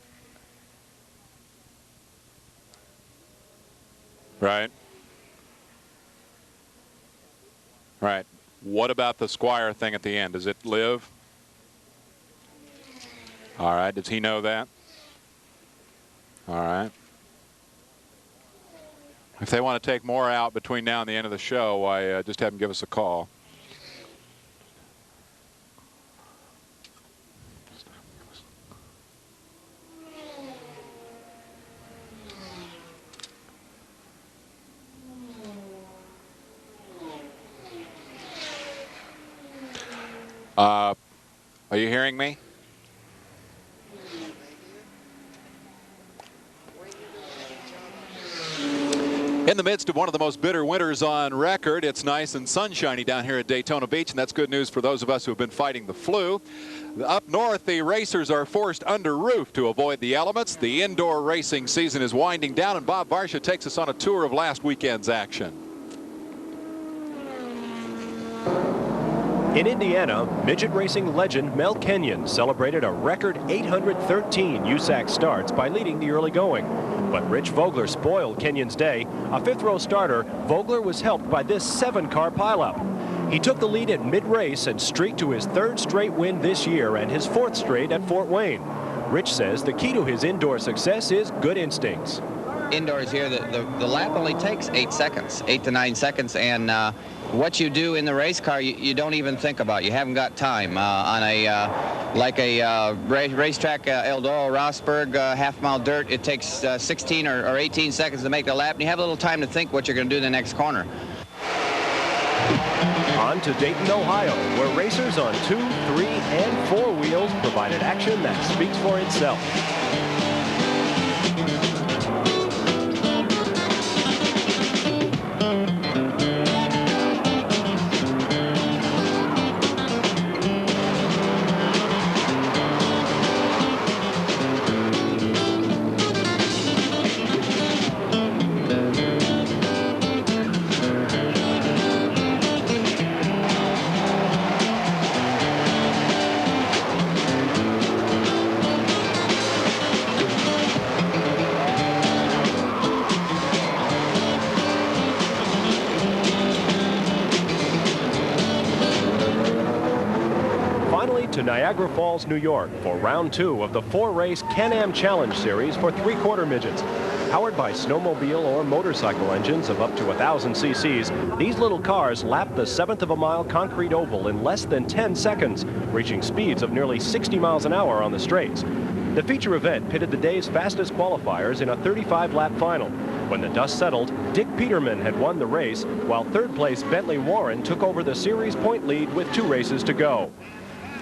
Speaker 15: Right. Right. What about the Squire thing at the end? Does it live? All right. Does he know that? All right. If they want to take more out between now and the end of the show, why just have them give us a call. Are you hearing me? In the midst of one of the most bitter winters on record, it's nice and sunshiny down here at Daytona Beach, and that's good news for those of us who have been fighting the flu. Up north, the racers are forced under roof to avoid the elements. The indoor racing season is winding down, and Bob Varsha takes us on a tour of last weekend's action.
Speaker 8: In Indiana, midget racing legend Mel Kenyon celebrated a record 813 USAC starts by leading the early going. But Rich Vogler spoiled Kenyon's day. A fifth-row starter, Vogler was helped by this 7-car pileup. He took the lead at mid-race and streaked to his 3rd straight win this year and his 4th straight at Fort Wayne. Rich says the key to his indoor success is good instincts.
Speaker 13: Indoors here, the lap only takes 8 seconds, 8 to 9 seconds, and what you do in the race car, you don't even think about. You haven't got time. On a like a racetrack, Eldora, Rossburg, half-mile dirt, it takes 16 or 18 seconds to make the lap, and you have a little time to think what you're going to do in the next corner.
Speaker 8: On to Dayton, Ohio, where racers on 2, 3, and 4 wheels provided action that speaks for itself. To Niagara Falls, New York for round 2 of the 4-race Can-Am Challenge Series for 3/4 midgets. Powered by snowmobile or motorcycle engines of up to 1,000 cc's, these little cars lap the 1/7 of a mile concrete oval in less than 10 seconds, reaching speeds of nearly 60 miles an hour on the straights. The feature event pitted the day's fastest qualifiers in a 35-lap final. When the dust settled, Dick Peterman had won the race, while 3rd place Bentley Warren took over the series point lead with 2 races to go.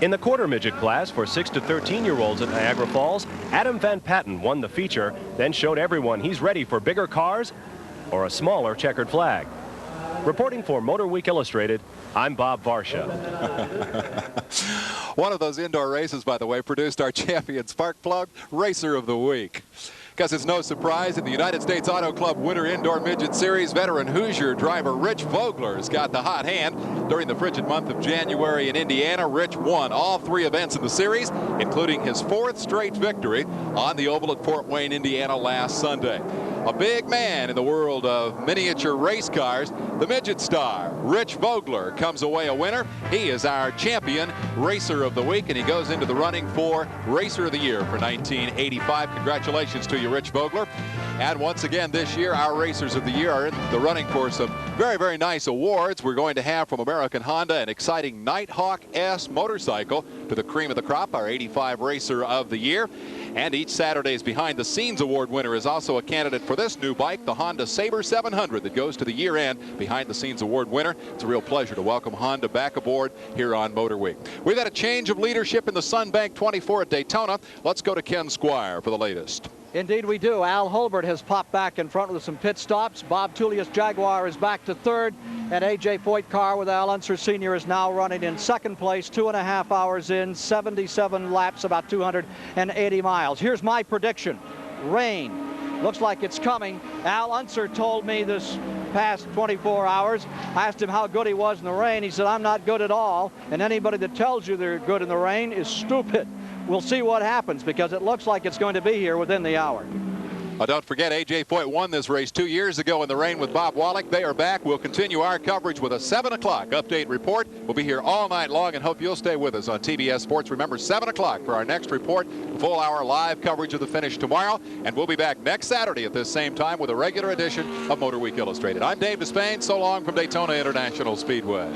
Speaker 8: In the quarter midget class for 6 to 13-year-olds at Niagara Falls, Adam Van Patten won the feature, then showed everyone he's ready for bigger cars or a smaller checkered flag. Reporting for MotorWeek Illustrated, I'm Bob Varsha.
Speaker 15: One of those indoor races, by the way, produced our champion spark plug Racer of the Week. Because it's no surprise, in the United States Auto Club Winter Indoor Midget Series, veteran Hoosier driver Rich Vogler has got the hot hand. During the frigid month of January in Indiana, Rich won all 3 events in the series, including his 4th straight victory on the oval at Fort Wayne, Indiana last Sunday. A big man in the world of miniature race cars, the midget star, Rich Vogler, comes away a winner. He is our champion Racer of the Week, and he goes into the running for Racer of the Year for 1985. Congratulations to you, Rich Vogler. And once again this year, our Racers of the Year are in the running for some very, very nice awards. We're going to have from American Honda an exciting Nighthawk S motorcycle to the cream of the crop, our 85 Racer of the Year. And each Saturday's Behind the Scenes Award winner is also a candidate for this new bike, the Honda Sabre 700, that goes to the year-end Behind the Scenes Award winner. It's a real pleasure to welcome Honda back aboard here on MotorWeek. We've had a change of leadership in the Sunbank 24 at Daytona. Let's go to Ken Squire for the latest.
Speaker 1: Indeed we do. Al Holbert has popped back in front with some pit stops. Bob Tullius Jaguar is back to 3rd. And A.J. Foyt car with Al Unser Sr. is now running in 2nd place, 2.5 hours in, 77 laps, about 280 miles. Here's my prediction. Rain. Looks like it's coming. Al Unser told me this past 24 hours. I asked him how good he was in the rain. He said, I'm not good at all. And anybody that tells you they're good in the rain is stupid. We'll see what happens, because it looks like it's going to be here within the hour.
Speaker 15: Don't forget, A.J. Foyt won this race 2 years ago in the rain with Bob Wallach. They are back. We'll continue our coverage with a 7 o'clock update report. We'll be here all night long and hope you'll stay with us on TBS Sports. Remember, 7 o'clock for our next report. Full hour live coverage of the finish tomorrow. And we'll be back next Saturday at this same time with a regular edition of MotorWeek Illustrated. I'm Dave Despain. So long from Daytona International Speedway.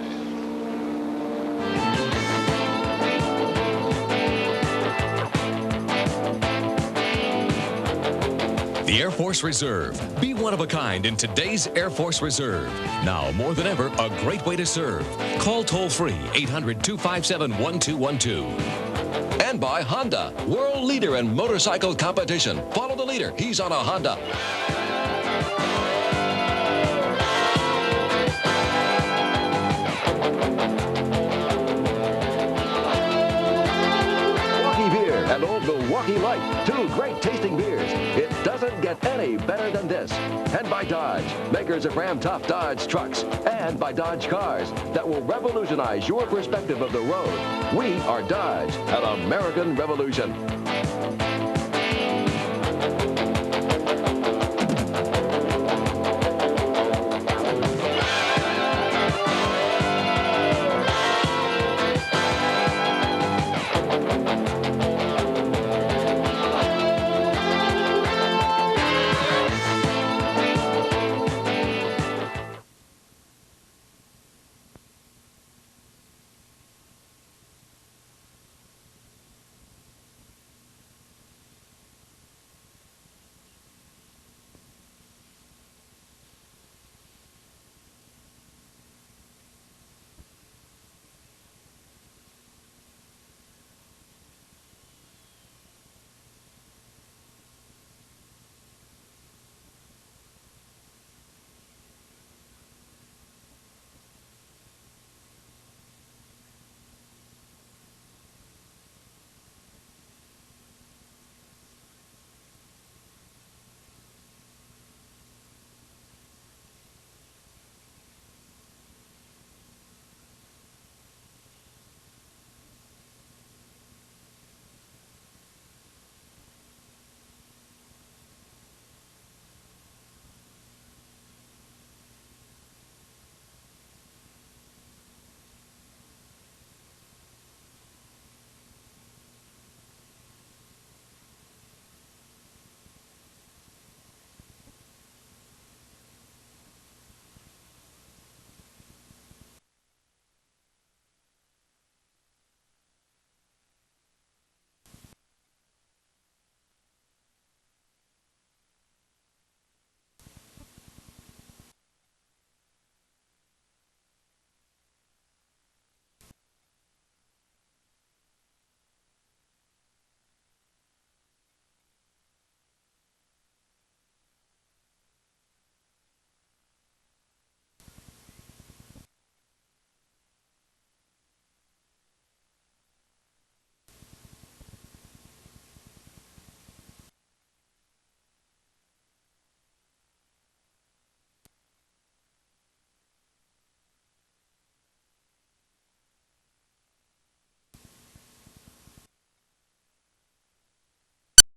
Speaker 2: The Air Force Reserve. Be one of a kind in today's Air Force Reserve. Now, more than ever, a great way to serve. Call toll-free 800-257-1212. And by Honda, world leader in motorcycle competition. Follow the leader. He's on a Honda. Coffee Light, 2 great tasting beers. It doesn't get any better than this. And by Dodge, makers of Ram Tough Dodge trucks, and by Dodge cars that will revolutionize your perspective of the road. We are Dodge, an American revolution.